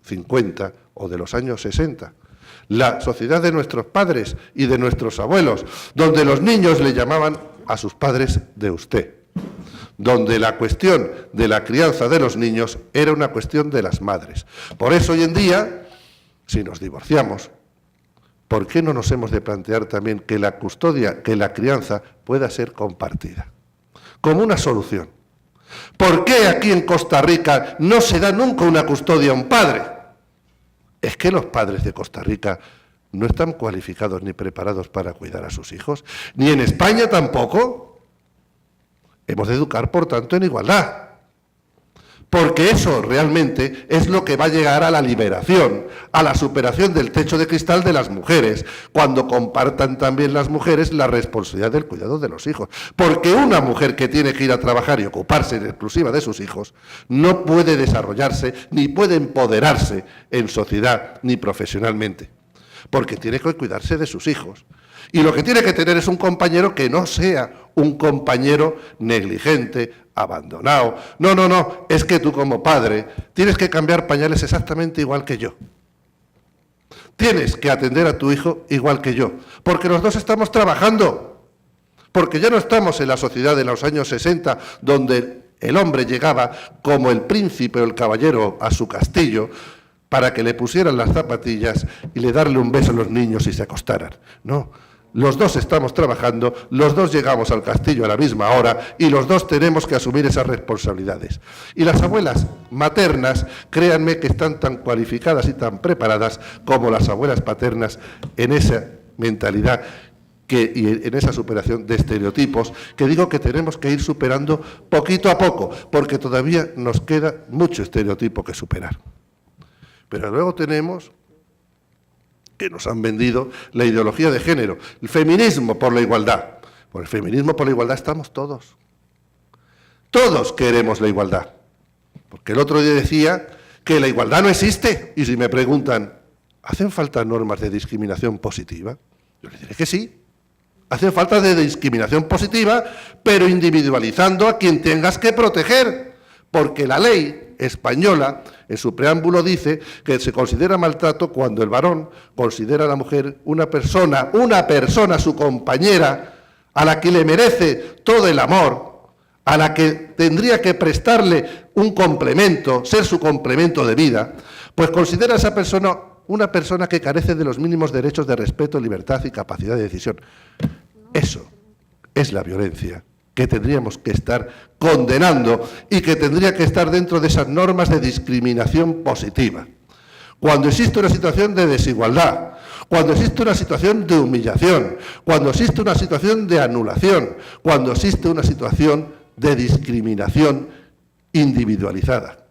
50 o de los años 60. La sociedad de nuestros padres y de nuestros abuelos, donde los niños le llamaban a sus padres de usted, donde la cuestión de la crianza de los niños era una cuestión de las madres. Por eso hoy en día, si nos divorciamos, ¿por qué no nos hemos de plantear también que la custodia, que la crianza pueda ser compartida? Como una solución. ¿Por qué aquí en Costa Rica no se da nunca una custodia a un padre? ¿Es que los padres de Costa Rica no están cualificados ni preparados para cuidar a sus hijos? ¿Ni en España tampoco? Hemos de educar, por tanto, en igualdad. Porque eso realmente es lo que va a llegar a la liberación, a la superación del techo de cristal de las mujeres, cuando compartan también las mujeres la responsabilidad del cuidado de los hijos. Porque una mujer que tiene que ir a trabajar y ocuparse en exclusiva de sus hijos no puede desarrollarse ni puede empoderarse en sociedad ni profesionalmente, porque tiene que cuidarse de sus hijos. Y lo que tiene que tener es un compañero que no sea un compañero negligente, abandonado. No, es que tú como padre tienes que cambiar pañales exactamente igual que yo. Tienes que atender a tu hijo igual que yo, porque los dos estamos trabajando, porque ya no estamos en la sociedad de los años 60, donde el hombre llegaba como el príncipe o el caballero a su castillo para que le pusieran las zapatillas y le darle un beso a los niños y se acostaran. No, los dos estamos trabajando, los dos llegamos al castillo a la misma hora y los dos tenemos que asumir esas responsabilidades. Y las abuelas maternas, créanme que están tan cualificadas y tan preparadas como las abuelas paternas en esa mentalidad y en esa superación de estereotipos, que digo que tenemos que ir superando poquito a poco, porque todavía nos queda mucho estereotipo que superar. Pero luego tenemos que nos han vendido la ideología de género, el feminismo por la igualdad. Por el feminismo por la igualdad estamos todos. Todos queremos la igualdad. Porque el otro día decía que la igualdad no existe. Y si me preguntan, ¿hacen falta normas de discriminación positiva? Yo les diré que sí. Hacen falta de discriminación positiva, pero individualizando a quien tengas que proteger. Porque la ley española, en su preámbulo, dice que se considera maltrato cuando el varón considera a la mujer una persona, su compañera, a la que le merece todo el amor, a la que tendría que prestarle un complemento, ser su complemento de vida, pues considera a esa persona una persona que carece de los mínimos derechos de respeto, libertad y capacidad de decisión. Eso es la violencia que tendríamos que estar condenando y que tendría que estar dentro de esas normas de discriminación positiva. Cuando existe una situación de desigualdad, cuando existe una situación de humillación, cuando existe una situación de anulación, cuando existe una situación de discriminación individualizada.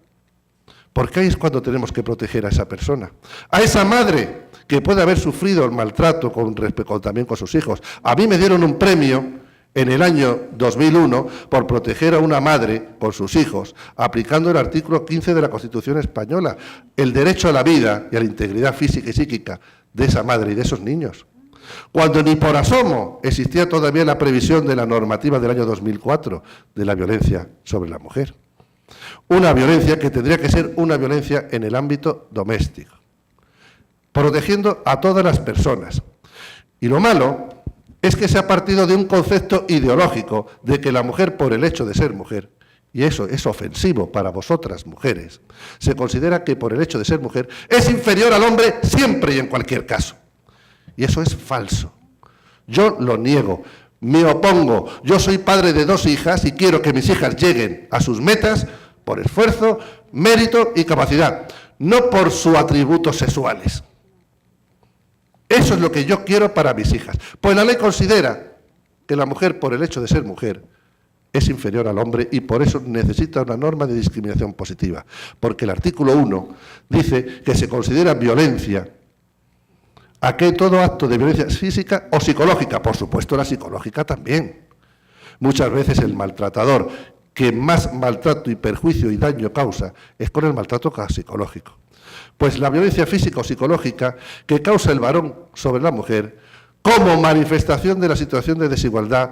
Porque ahí es cuando tenemos que proteger a esa persona, a esa madre que puede haber sufrido el maltrato también con sus hijos. A mí me dieron un premio en el año 2001 por proteger a una madre con sus hijos, aplicando el artículo 15 de la Constitución española, el derecho a la vida y a la integridad física y psíquica de esa madre y de esos niños. Cuando ni por asomo existía todavía la previsión de la normativa del año 2004 de la violencia sobre la mujer. Una violencia que tendría que ser una violencia en el ámbito doméstico, protegiendo a todas las personas. Y lo malo es que se ha partido de un concepto ideológico de que la mujer, por el hecho de ser mujer, y eso es ofensivo para vosotras mujeres, se considera que por el hecho de ser mujer es inferior al hombre siempre y en cualquier caso. Y eso es falso. Yo lo niego, me opongo. Yo soy padre de 2 hijas y quiero que mis hijas lleguen a sus metas por esfuerzo, mérito y capacidad, no por sus atributos sexuales. Eso es lo que yo quiero para mis hijas. Pues la ley considera que la mujer, por el hecho de ser mujer, es inferior al hombre y por eso necesita una norma de discriminación positiva. Porque el artículo 1 dice que se considera violencia todo acto de violencia física o psicológica. Por supuesto, la psicológica también. Muchas veces el maltratador que más maltrato y perjuicio y daño causa es con el maltrato psicológico. Pues la violencia física o psicológica que causa el varón sobre la mujer como manifestación de la situación de desigualdad,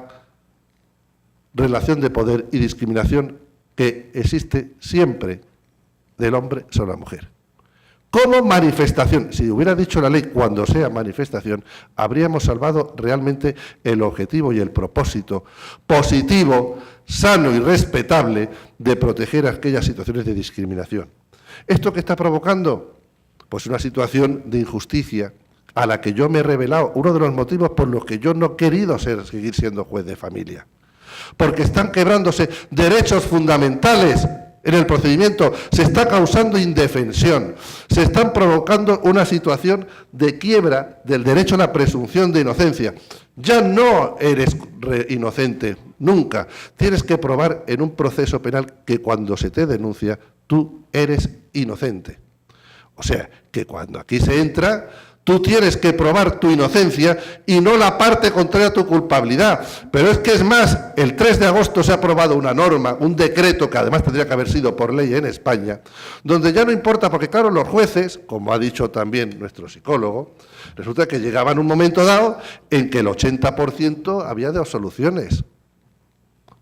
relación de poder y discriminación que existe siempre del hombre sobre la mujer. Como manifestación, si hubiera dicho la ley cuando sea manifestación, habríamos salvado realmente el objetivo y el propósito positivo, sano y respetable de proteger aquellas situaciones de discriminación. ¿Esto qué está provocando? Pues una situación de injusticia a la que yo me he revelado, uno de los motivos por los que yo no he querido seguir siendo juez de familia. Porque están quebrándose derechos fundamentales en el procedimiento, se está causando indefensión, se están provocando una situación de quiebra del derecho a la presunción de inocencia. Ya no eres inocente, nunca. Tienes que probar en un proceso penal que cuando se te denuncia, tú eres inocente. O sea, que cuando aquí se entra, tú tienes que probar tu inocencia y no la parte contraria a tu culpabilidad. Pero es que es más, el 3 de agosto se ha aprobado una norma, un decreto que además tendría que haber sido por ley en España, donde ya no importa, porque claro, los jueces, como ha dicho también nuestro psicólogo, resulta que llegaban un momento dado en que el 80% había de absoluciones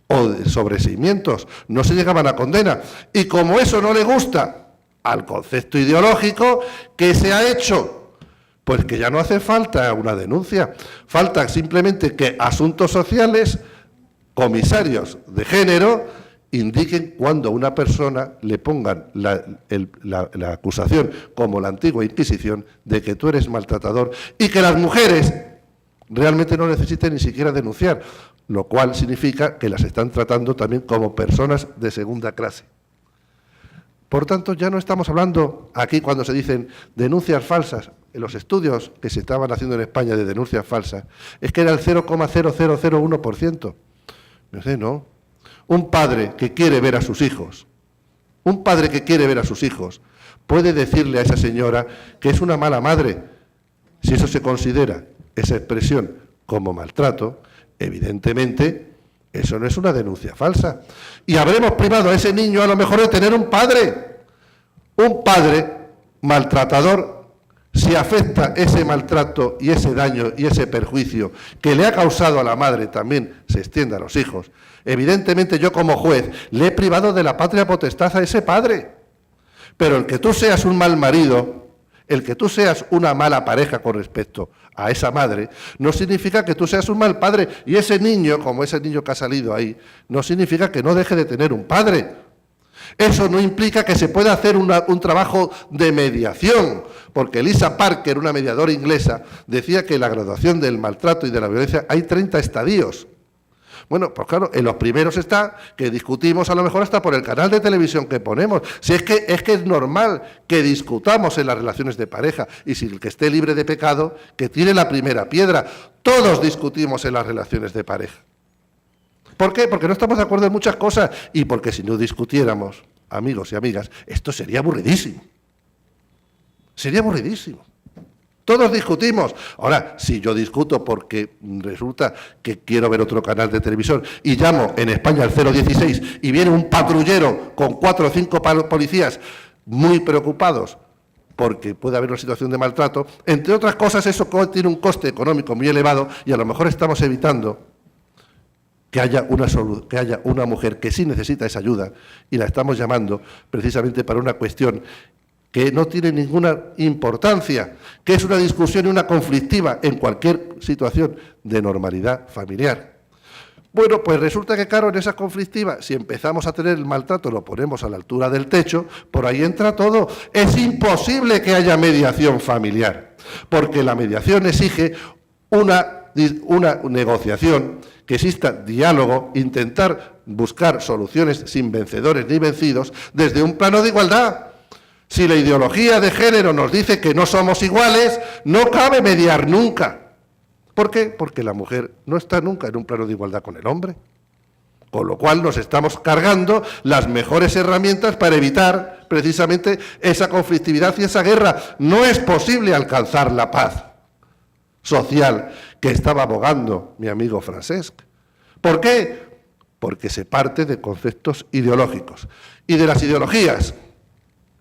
o de sobreseimientos, no se llegaban a condena. Y como eso no le gusta al concepto ideológico, ¿qué se ha hecho? Pues que ya no hace falta una denuncia, falta simplemente que asuntos sociales, comisarios de género, indiquen cuando a una persona le pongan la acusación, como la antigua Inquisición, de que tú eres maltratador y que las mujeres realmente no necesiten ni siquiera denunciar, lo cual significa que las están tratando también como personas de segunda clase. Por tanto, ya no estamos hablando aquí cuando se dicen denuncias falsas. En los estudios que se estaban haciendo en España de denuncias falsas, es que era el 0,0001%. No sé, ¿no? Un padre que quiere ver a sus hijos, puede decirle a esa señora que es una mala madre. Si eso se considera, esa expresión, como maltrato, evidentemente eso no es una denuncia falsa. Y habremos privado a ese niño a lo mejor de tener un padre maltratador. Si afecta ese maltrato y ese daño y ese perjuicio que le ha causado a la madre, también se extiende a los hijos. Evidentemente yo como juez le he privado de la patria potestad a ese padre. Pero el que tú seas un mal marido, el que tú seas una mala pareja con respecto a esa madre, no significa que tú seas un mal padre. Y ese niño, como ese niño que ha salido ahí, no significa que no deje de tener un padre. Eso no implica que se pueda hacer un trabajo de mediación, porque Lisa Parker, una mediadora inglesa, decía que en la graduación del maltrato y de la violencia hay 30 estadios. Bueno, pues claro, en los primeros está que discutimos a lo mejor hasta por el canal de televisión que ponemos. Si es que es normal que discutamos en las relaciones de pareja, y si el que esté libre de pecado, que tire la primera piedra. Todos discutimos en las relaciones de pareja. ¿Por qué? Porque no estamos de acuerdo en muchas cosas y porque si no discutiéramos, amigos y amigas, esto sería aburridísimo. Sería aburridísimo. Todos discutimos. Ahora, si yo discuto porque resulta que quiero ver otro canal de televisión y llamo en España al 016 y viene un patrullero con 4 o 5 policías muy preocupados porque puede haber una situación de maltrato, entre otras cosas eso tiene un coste económico muy elevado y a lo mejor estamos evitando que haya una mujer que sí necesita esa ayuda y la estamos llamando precisamente para una cuestión que no tiene ninguna importancia, que es una discusión y una conflictiva en cualquier situación de normalidad familiar. Bueno, pues resulta que, claro, en esa conflictiva, si empezamos a tener el maltrato, lo ponemos a la altura del techo, por ahí entra todo. Es imposible que haya mediación familiar, porque la mediación exige una negociación, que exista diálogo, intentar buscar soluciones sin vencedores ni vencidos, desde un plano de igualdad. Si la ideología de género nos dice que no somos iguales, no cabe mediar nunca. ¿Por qué? Porque la mujer no está nunca en un plano de igualdad con el hombre. Con lo cual nos estamos cargando las mejores herramientas para evitar precisamente esa conflictividad y esa guerra. No es posible alcanzar la paz social que estaba abogando mi amigo Francesc. ¿Por qué? Porque se parte de conceptos ideológicos. Y de las ideologías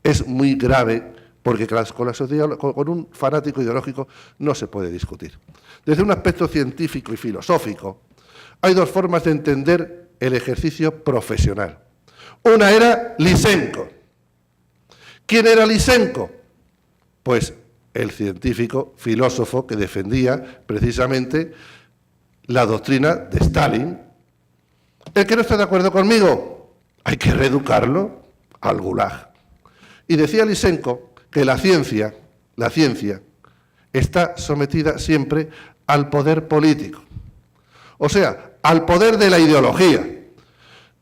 es muy grave, porque con un fanático ideológico no se puede discutir. Desde un aspecto científico y filosófico, hay dos formas de entender el ejercicio profesional. Una era Lysenko. ¿Quién era Lysenko? Pues el científico, filósofo que defendía precisamente la doctrina de Stalin. El que no está de acuerdo conmigo, hay que reeducarlo al gulag. Y decía Lysenko que la ciencia está sometida siempre al poder político, o sea, al poder de la ideología.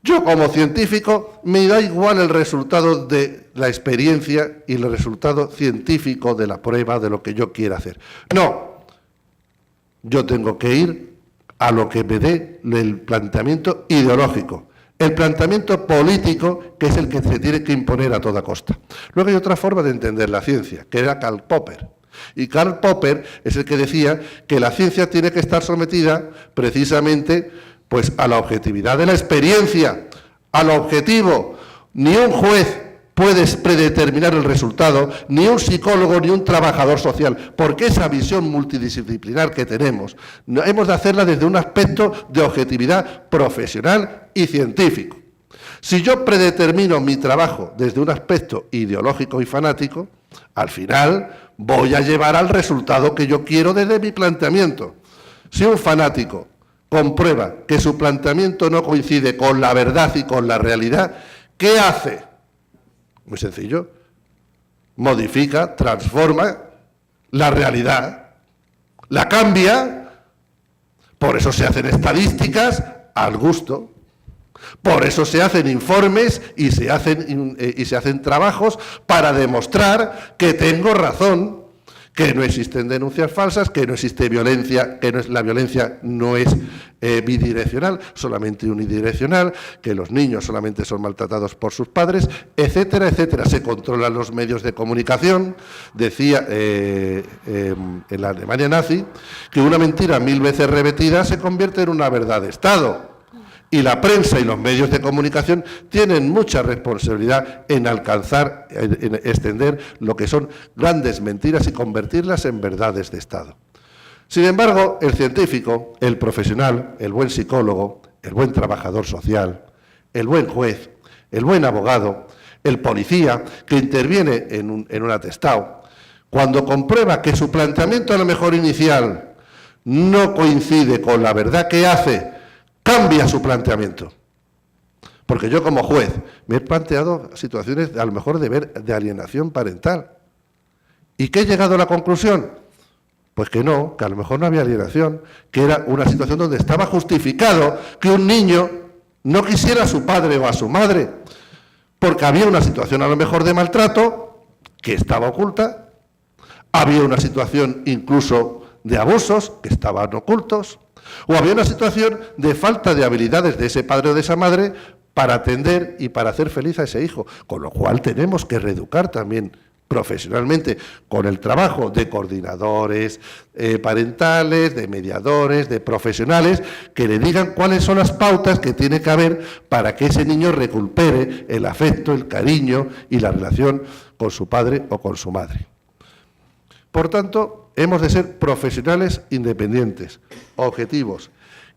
Yo como científico me da igual el resultado de la experiencia y el resultado científico de la prueba de lo que yo quiera hacer. No, yo tengo que ir a lo que me dé el planteamiento ideológico, el planteamiento político, que es el que se tiene que imponer a toda costa. Luego hay otra forma de entender la ciencia, que era Karl Popper. Y Karl Popper es el que decía que la ciencia tiene que estar sometida precisamente pues a la objetividad de la experiencia, al objetivo. Ni un juez puede predeterminar el resultado, ni un psicólogo, ni un trabajador social, porque esa visión multidisciplinar que tenemos, hemos de hacerla desde un aspecto de objetividad profesional y científico. Si yo predetermino mi trabajo desde un aspecto ideológico y fanático, al final voy a llevar al resultado que yo quiero desde mi planteamiento. Si un fanático comprueba que su planteamiento no coincide con la verdad y con la realidad, ¿qué hace? Muy sencillo. Modifica, transforma la realidad, la cambia. Por eso se hacen estadísticas al gusto. Por eso se hacen informes y se hacen trabajos para demostrar que tengo razón, que no existen denuncias falsas, que no existe violencia, la violencia no es bidireccional, solamente unidireccional, que los niños solamente son maltratados por sus padres, etcétera, etcétera. Se controlan los medios de comunicación. Decía en la Alemania nazi que una mentira 1000 veces repetida se convierte en una verdad de Estado. Y la prensa y los medios de comunicación tienen mucha responsabilidad en alcanzar, en extender lo que son grandes mentiras y convertirlas en verdades de Estado. Sin embargo, el científico, el profesional, el buen psicólogo, el buen trabajador social, el buen juez, el buen abogado, el policía que interviene en un atestado, cuando comprueba que su planteamiento a lo mejor inicial no coincide con la verdad que hace, cambia su planteamiento. Porque yo como juez me he planteado situaciones a lo mejor de alienación parental. ¿Y qué he llegado a la conclusión? Pues que no, que a lo mejor no había alienación, que era una situación donde estaba justificado que un niño no quisiera a su padre o a su madre, porque había una situación a lo mejor de maltrato que estaba oculta, había una situación incluso de abusos que estaban ocultos, o había una situación de falta de habilidades de ese padre o de esa madre para atender y para hacer feliz a ese hijo, con lo cual tenemos que reeducar también profesionalmente con el trabajo de coordinadores parentales, de mediadores, de profesionales, que le digan cuáles son las pautas que tiene que haber para que ese niño recupere el afecto, el cariño y la relación con su padre o con su madre. Por tanto, hemos de ser profesionales independientes, objetivos,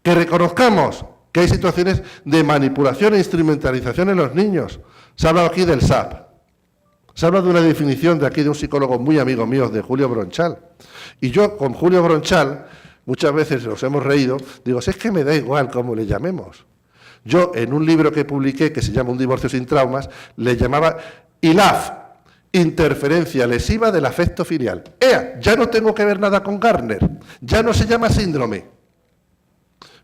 que reconozcamos que hay situaciones de manipulación e instrumentalización en los niños. Se ha hablado aquí del SAP. Se habla de una definición de aquí de un psicólogo muy amigo mío, de Julio Bronchal. Y yo con Julio Bronchal, muchas veces nos hemos reído, digo, si es que me da igual cómo le llamemos. Yo en un libro que publiqué, que se llama Un divorcio sin traumas, le llamaba ILAF, interferencia lesiva del afecto filial. ¡Ea! Ya no tengo que ver nada con Gardner, ya no se llama síndrome.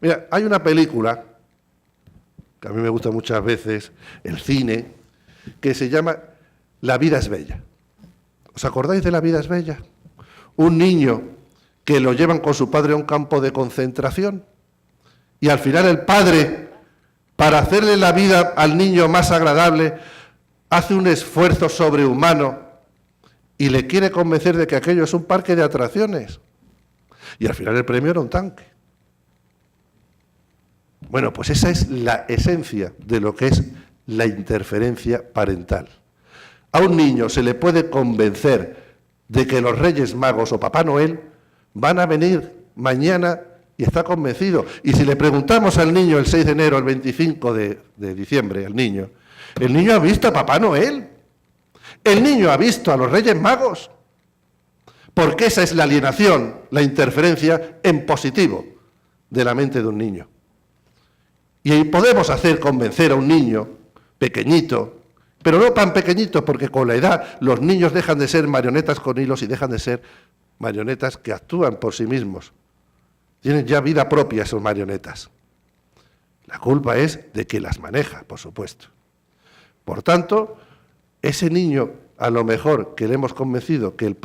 Mira, hay una película, que a mí me gusta muchas veces, el cine, que se llama La vida es bella. ¿Os acordáis de La vida es bella? Un niño que lo llevan con su padre a un campo de concentración y al final el padre, para hacerle la vida al niño más agradable, hace un esfuerzo sobrehumano y le quiere convencer de que aquello es un parque de atracciones. Y al final el premio era un tanque. Bueno, pues esa es la esencia de lo que es la interferencia parental. A un niño se le puede convencer de que los Reyes Magos o Papá Noel van a venir mañana y está convencido. Y si le preguntamos al niño el 6 de enero, el 25 de diciembre, el niño ha visto a Papá Noel. El niño ha visto a los Reyes Magos. Porque esa es la alienación, la interferencia en positivo de la mente de un niño. Y ahí podemos hacer convencer a un niño pequeñito, pero no tan pequeñito, porque con la edad los niños dejan de ser marionetas con hilos y dejan de ser marionetas que actúan por sí mismos. Tienen ya vida propia esos marionetas. La culpa es de que las maneja, por supuesto. Por tanto, ese niño, a lo mejor que le hemos convencido que el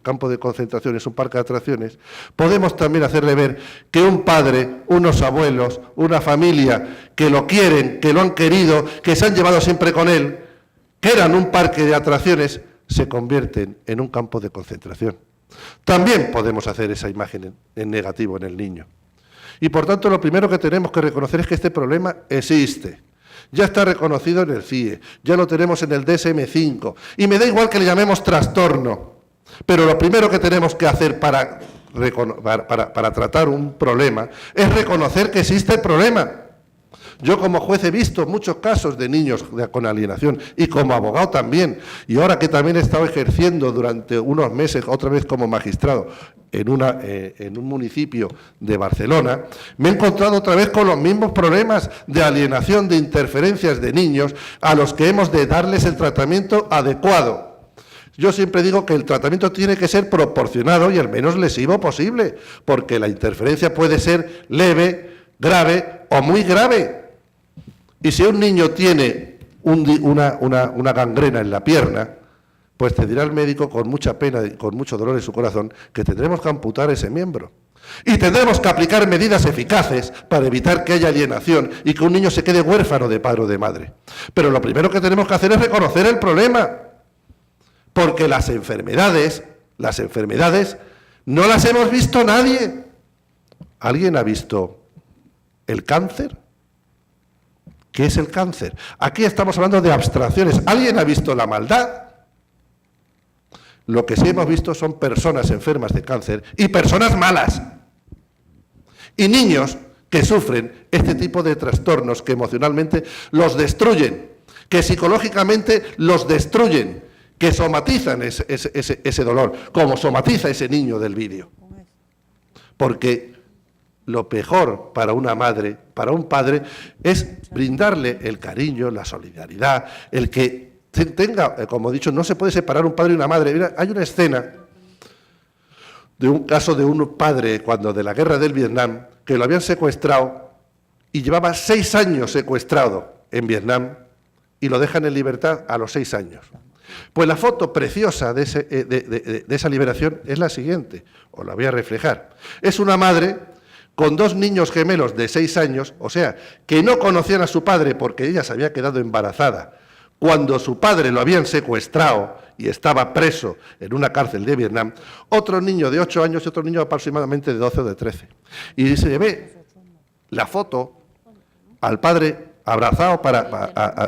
campo de concentración es un parque de atracciones, podemos también hacerle ver que un padre, unos abuelos, una familia que lo quieren, que lo han querido, que se han llevado siempre con él, que eran un parque de atracciones, se convierten en un campo de concentración. También podemos hacer esa imagen en negativo en el niño. Y por tanto, lo primero que tenemos que reconocer es que este problema existe. Ya está reconocido en el CIE, ya lo tenemos en el DSM-5, y me da igual que le llamemos trastorno, pero lo primero que tenemos que hacer para tratar un problema es reconocer que existe el problema, Yo como juez he visto muchos casos de niños con alienación y como abogado también. Y ahora que también he estado ejerciendo durante unos meses, otra vez como magistrado, en un municipio de Barcelona, me he encontrado otra vez con los mismos problemas de alienación, de interferencias de niños a los que hemos de darles el tratamiento adecuado. Yo siempre digo que el tratamiento tiene que ser proporcionado y el menos lesivo posible, porque la interferencia puede ser leve, grave o muy grave. Y si un niño tiene una gangrena en la pierna, pues te dirá el médico con mucha pena y con mucho dolor en su corazón que tendremos que amputar ese miembro. Y tendremos que aplicar medidas eficaces para evitar que haya alienación y que un niño se quede huérfano de padre o de madre. Pero lo primero que tenemos que hacer es reconocer el problema. Porque las enfermedades no las hemos visto nadie. ¿Alguien ha visto el cáncer? ¿Qué es el cáncer? Aquí estamos hablando de abstracciones. ¿Alguien ha visto la maldad? Lo que sí hemos visto son personas enfermas de cáncer y personas malas. Y niños que sufren este tipo de trastornos que emocionalmente los destruyen, que psicológicamente los destruyen, que somatizan ese dolor, como somatiza ese niño del vídeo. Porque lo mejor para una madre, para un padre, es brindarle el cariño, la solidaridad, el que tenga, como he dicho, no se puede separar un padre y una madre. Mira, hay una escena de un caso de un padre cuando de la guerra del Vietnam, que lo habían secuestrado y llevaba 6 años secuestrado en Vietnam y lo dejan en libertad a los 6 años. Pues la foto preciosa de esa liberación es la siguiente, os la voy a reflejar. Es una madre con 2 niños gemelos de 6 años, o sea, que no conocían a su padre porque ella se había quedado embarazada cuando su padre lo habían secuestrado y estaba preso en una cárcel de Vietnam, otro niño de 8 años y otro niño aproximadamente de 12 o de 13. Y se ve la foto al padre abrazado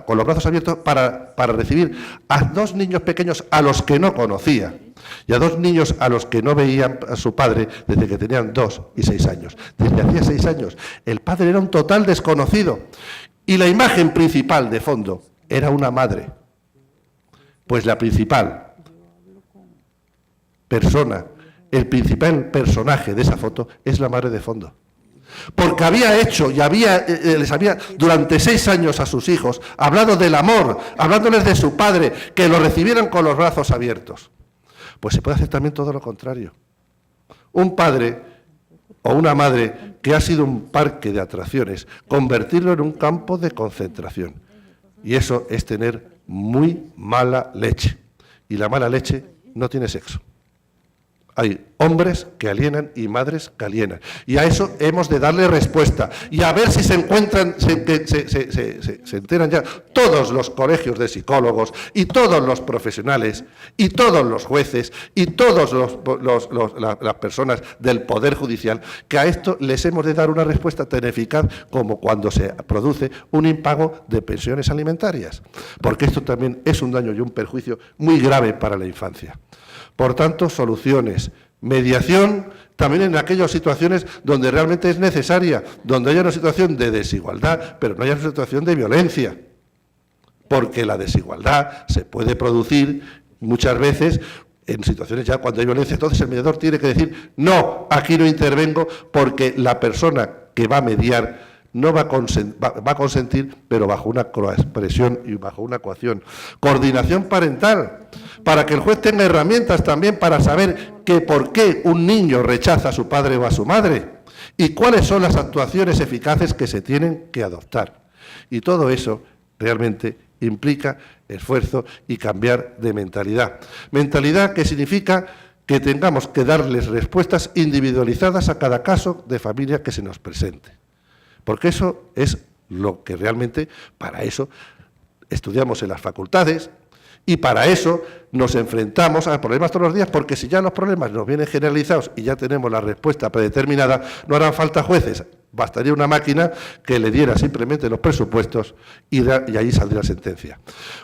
con los brazos abiertos para recibir a 2 niños pequeños a los que no conocía y a 2 niños a los que no veían a su padre desde que tenían 2 y 6 años. Desde hacía 6 años. El padre era un total desconocido y la imagen principal de fondo era una madre. Pues la principal persona, el principal personaje de esa foto es la madre de fondo. Porque había hecho y les había durante 6 años a sus hijos hablado del amor, hablándoles de su padre, que lo recibieran con los brazos abiertos. Pues se puede hacer también todo lo contrario. Un padre o una madre que ha sido un parque de atracciones, convertirlo en un campo de concentración. Y eso es tener muy mala leche. Y la mala leche no tiene sexo. Hay hombres que alienan y madres que alienan. Y a eso hemos de darle respuesta. Y a ver si se encuentran, se enteran ya todos los colegios de psicólogos y todos los profesionales y todos los jueces y todas las personas del Poder Judicial, que a esto les hemos de dar una respuesta tan eficaz como cuando se produce un impago de pensiones alimentarias. Porque esto también es un daño y un perjuicio muy grave para la infancia. Por tanto, soluciones, mediación, también en aquellas situaciones donde realmente es necesaria, donde haya una situación de desigualdad, pero no haya una situación de violencia, porque la desigualdad se puede producir muchas veces en situaciones ya cuando hay violencia. Entonces el mediador tiene que decir, no, aquí no intervengo porque la persona que va a mediar no va a consentir, pero bajo una presión y bajo una coacción. Coordinación parental, para que el juez tenga herramientas también para saber que por qué un niño rechaza a su padre o a su madre y cuáles son las actuaciones eficaces que se tienen que adoptar. Y todo eso realmente implica esfuerzo y cambiar de mentalidad. Mentalidad que significa que tengamos que darles respuestas individualizadas a cada caso de familia que se nos presente. Porque eso es lo que realmente, para eso estudiamos en las facultades y para eso nos enfrentamos a problemas todos los días, porque si ya los problemas nos vienen generalizados y ya tenemos la respuesta predeterminada, no harán falta jueces, bastaría una máquina que le diera simplemente los presupuestos y allí saldría la sentencia.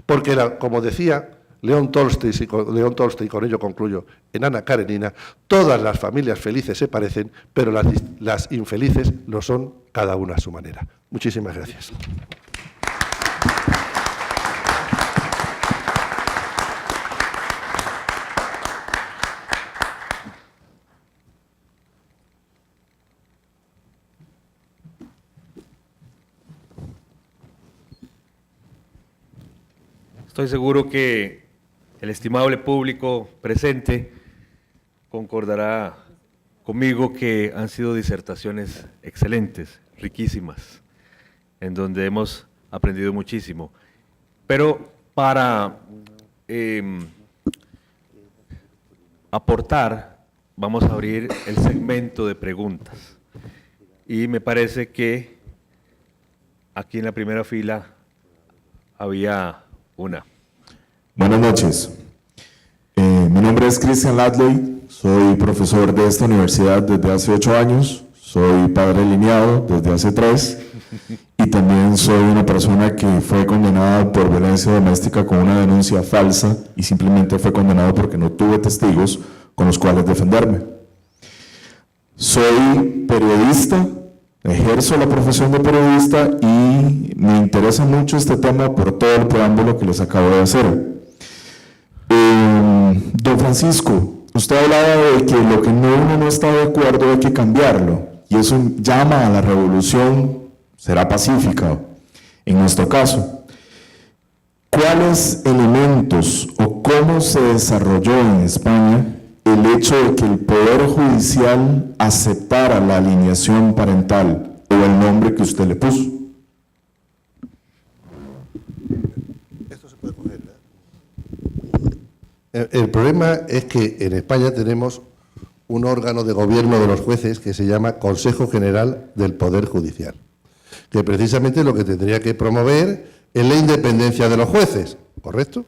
Porque, como decía, León Tolstoy, y con ello concluyo, en Ana Karenina, todas las familias felices se parecen, pero las infelices lo son cada una a su manera. Muchísimas gracias. Estoy seguro que el estimable público presente concordará conmigo que han sido disertaciones excelentes, riquísimas, en donde hemos aprendido muchísimo. Pero para aportar, vamos a abrir el segmento de preguntas. Y me parece que aquí en la primera fila había una. Buenas noches. Mi nombre es Christian Ladley, soy profesor de esta universidad desde hace 8 años, soy padre lineado desde hace 3 y también soy una persona que fue condenada por violencia doméstica con una denuncia falsa y simplemente fue condenado porque no tuve testigos con los cuales defenderme. Soy periodista, ejerzo la profesión de periodista y me interesa mucho este tema por todo el preámbulo que les acabo de hacer. Don Francisco, usted hablaba de que lo que uno no está de acuerdo hay que cambiarlo y eso llama a la revolución, será pacífica en nuestro caso. ¿Cuáles elementos o cómo se desarrolló en España el hecho de que el Poder Judicial aceptara la alineación parental o el nombre que usted le puso? Esto se puede coger, ¿verdad? El problema es que en España tenemos un órgano de gobierno de los jueces que se llama Consejo General del Poder Judicial, que precisamente lo que tendría que promover es la independencia de los jueces, ¿correcto?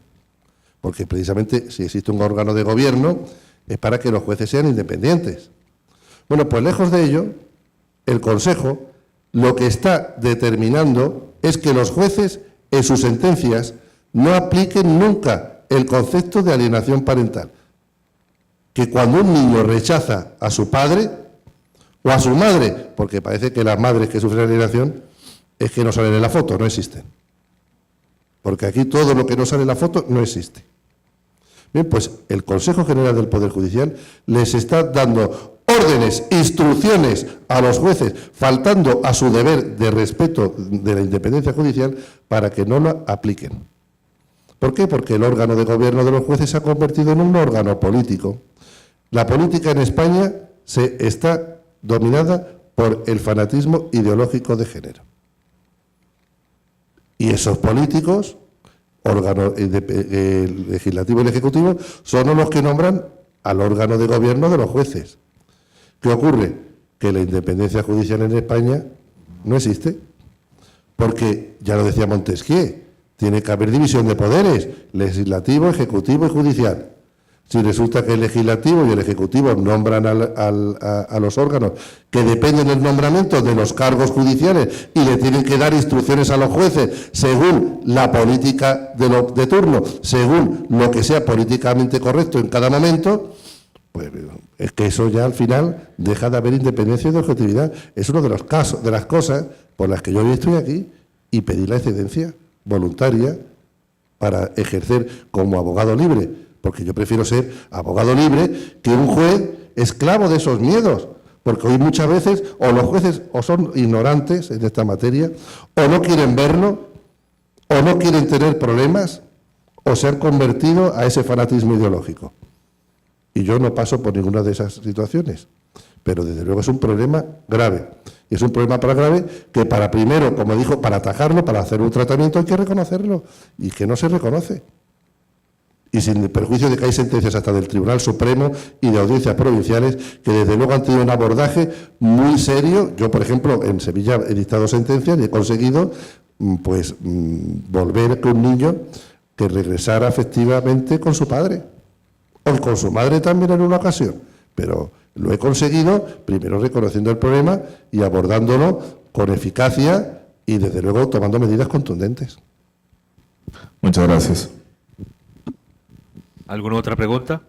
Porque precisamente si existe un órgano de gobierno es para que los jueces sean independientes. Bueno, pues lejos de ello, el Consejo lo que está determinando es que los jueces en sus sentencias no apliquen nunca el concepto de alienación parental. Que cuando un niño rechaza a su padre o a su madre, porque parece que las madres que sufren alienación es que no salen en la foto, no existen. Porque aquí todo lo que no sale en la foto no existe. Bien, pues el Consejo General del Poder Judicial les está dando órdenes, instrucciones a los jueces, faltando a su deber de respeto de la independencia judicial para que no lo apliquen. ¿Por qué? Porque el órgano de gobierno de los jueces se ha convertido en un órgano político. La política en España está dominada por el fanatismo ideológico de género. Y esos políticos, órgano legislativo y el ejecutivo, son los que nombran al órgano de gobierno de los jueces. ¿Qué ocurre? Que la independencia judicial en España no existe. Porque, ya lo decía Montesquieu, tiene que haber división de poderes, legislativo, ejecutivo y judicial. Si resulta que el legislativo y el ejecutivo nombran a los órganos que dependen del nombramiento de los cargos judiciales y le tienen que dar instrucciones a los jueces según la política de turno, según lo que sea políticamente correcto en cada momento, pues es que eso ya al final deja de haber independencia y de objetividad. Es uno de los casos, de las cosas por las que yo hoy estoy aquí y pedí la excedencia voluntaria para ejercer como abogado libre, porque yo prefiero ser abogado libre que un juez esclavo de esos miedos, porque hoy muchas veces o los jueces o son ignorantes en esta materia, o no quieren verlo, o no quieren tener problemas, o se han convertido a ese fanatismo ideológico. Y yo no paso por ninguna de esas situaciones, pero desde luego es un problema grave. Y es un problema grave que para primero, como dijo, para atajarlo, para hacer un tratamiento hay que reconocerlo, y que no se reconoce. Y sin perjuicio de que hay sentencias hasta del Tribunal Supremo y de audiencias provinciales que desde luego han tenido un abordaje muy serio. Yo, por ejemplo, en Sevilla he dictado sentencias y he conseguido volver con un niño que regresara efectivamente con su padre, o con su madre también en una ocasión, pero lo he conseguido primero reconociendo el problema y abordándolo con eficacia y desde luego tomando medidas contundentes. Muchas gracias. ¿Alguna otra pregunta?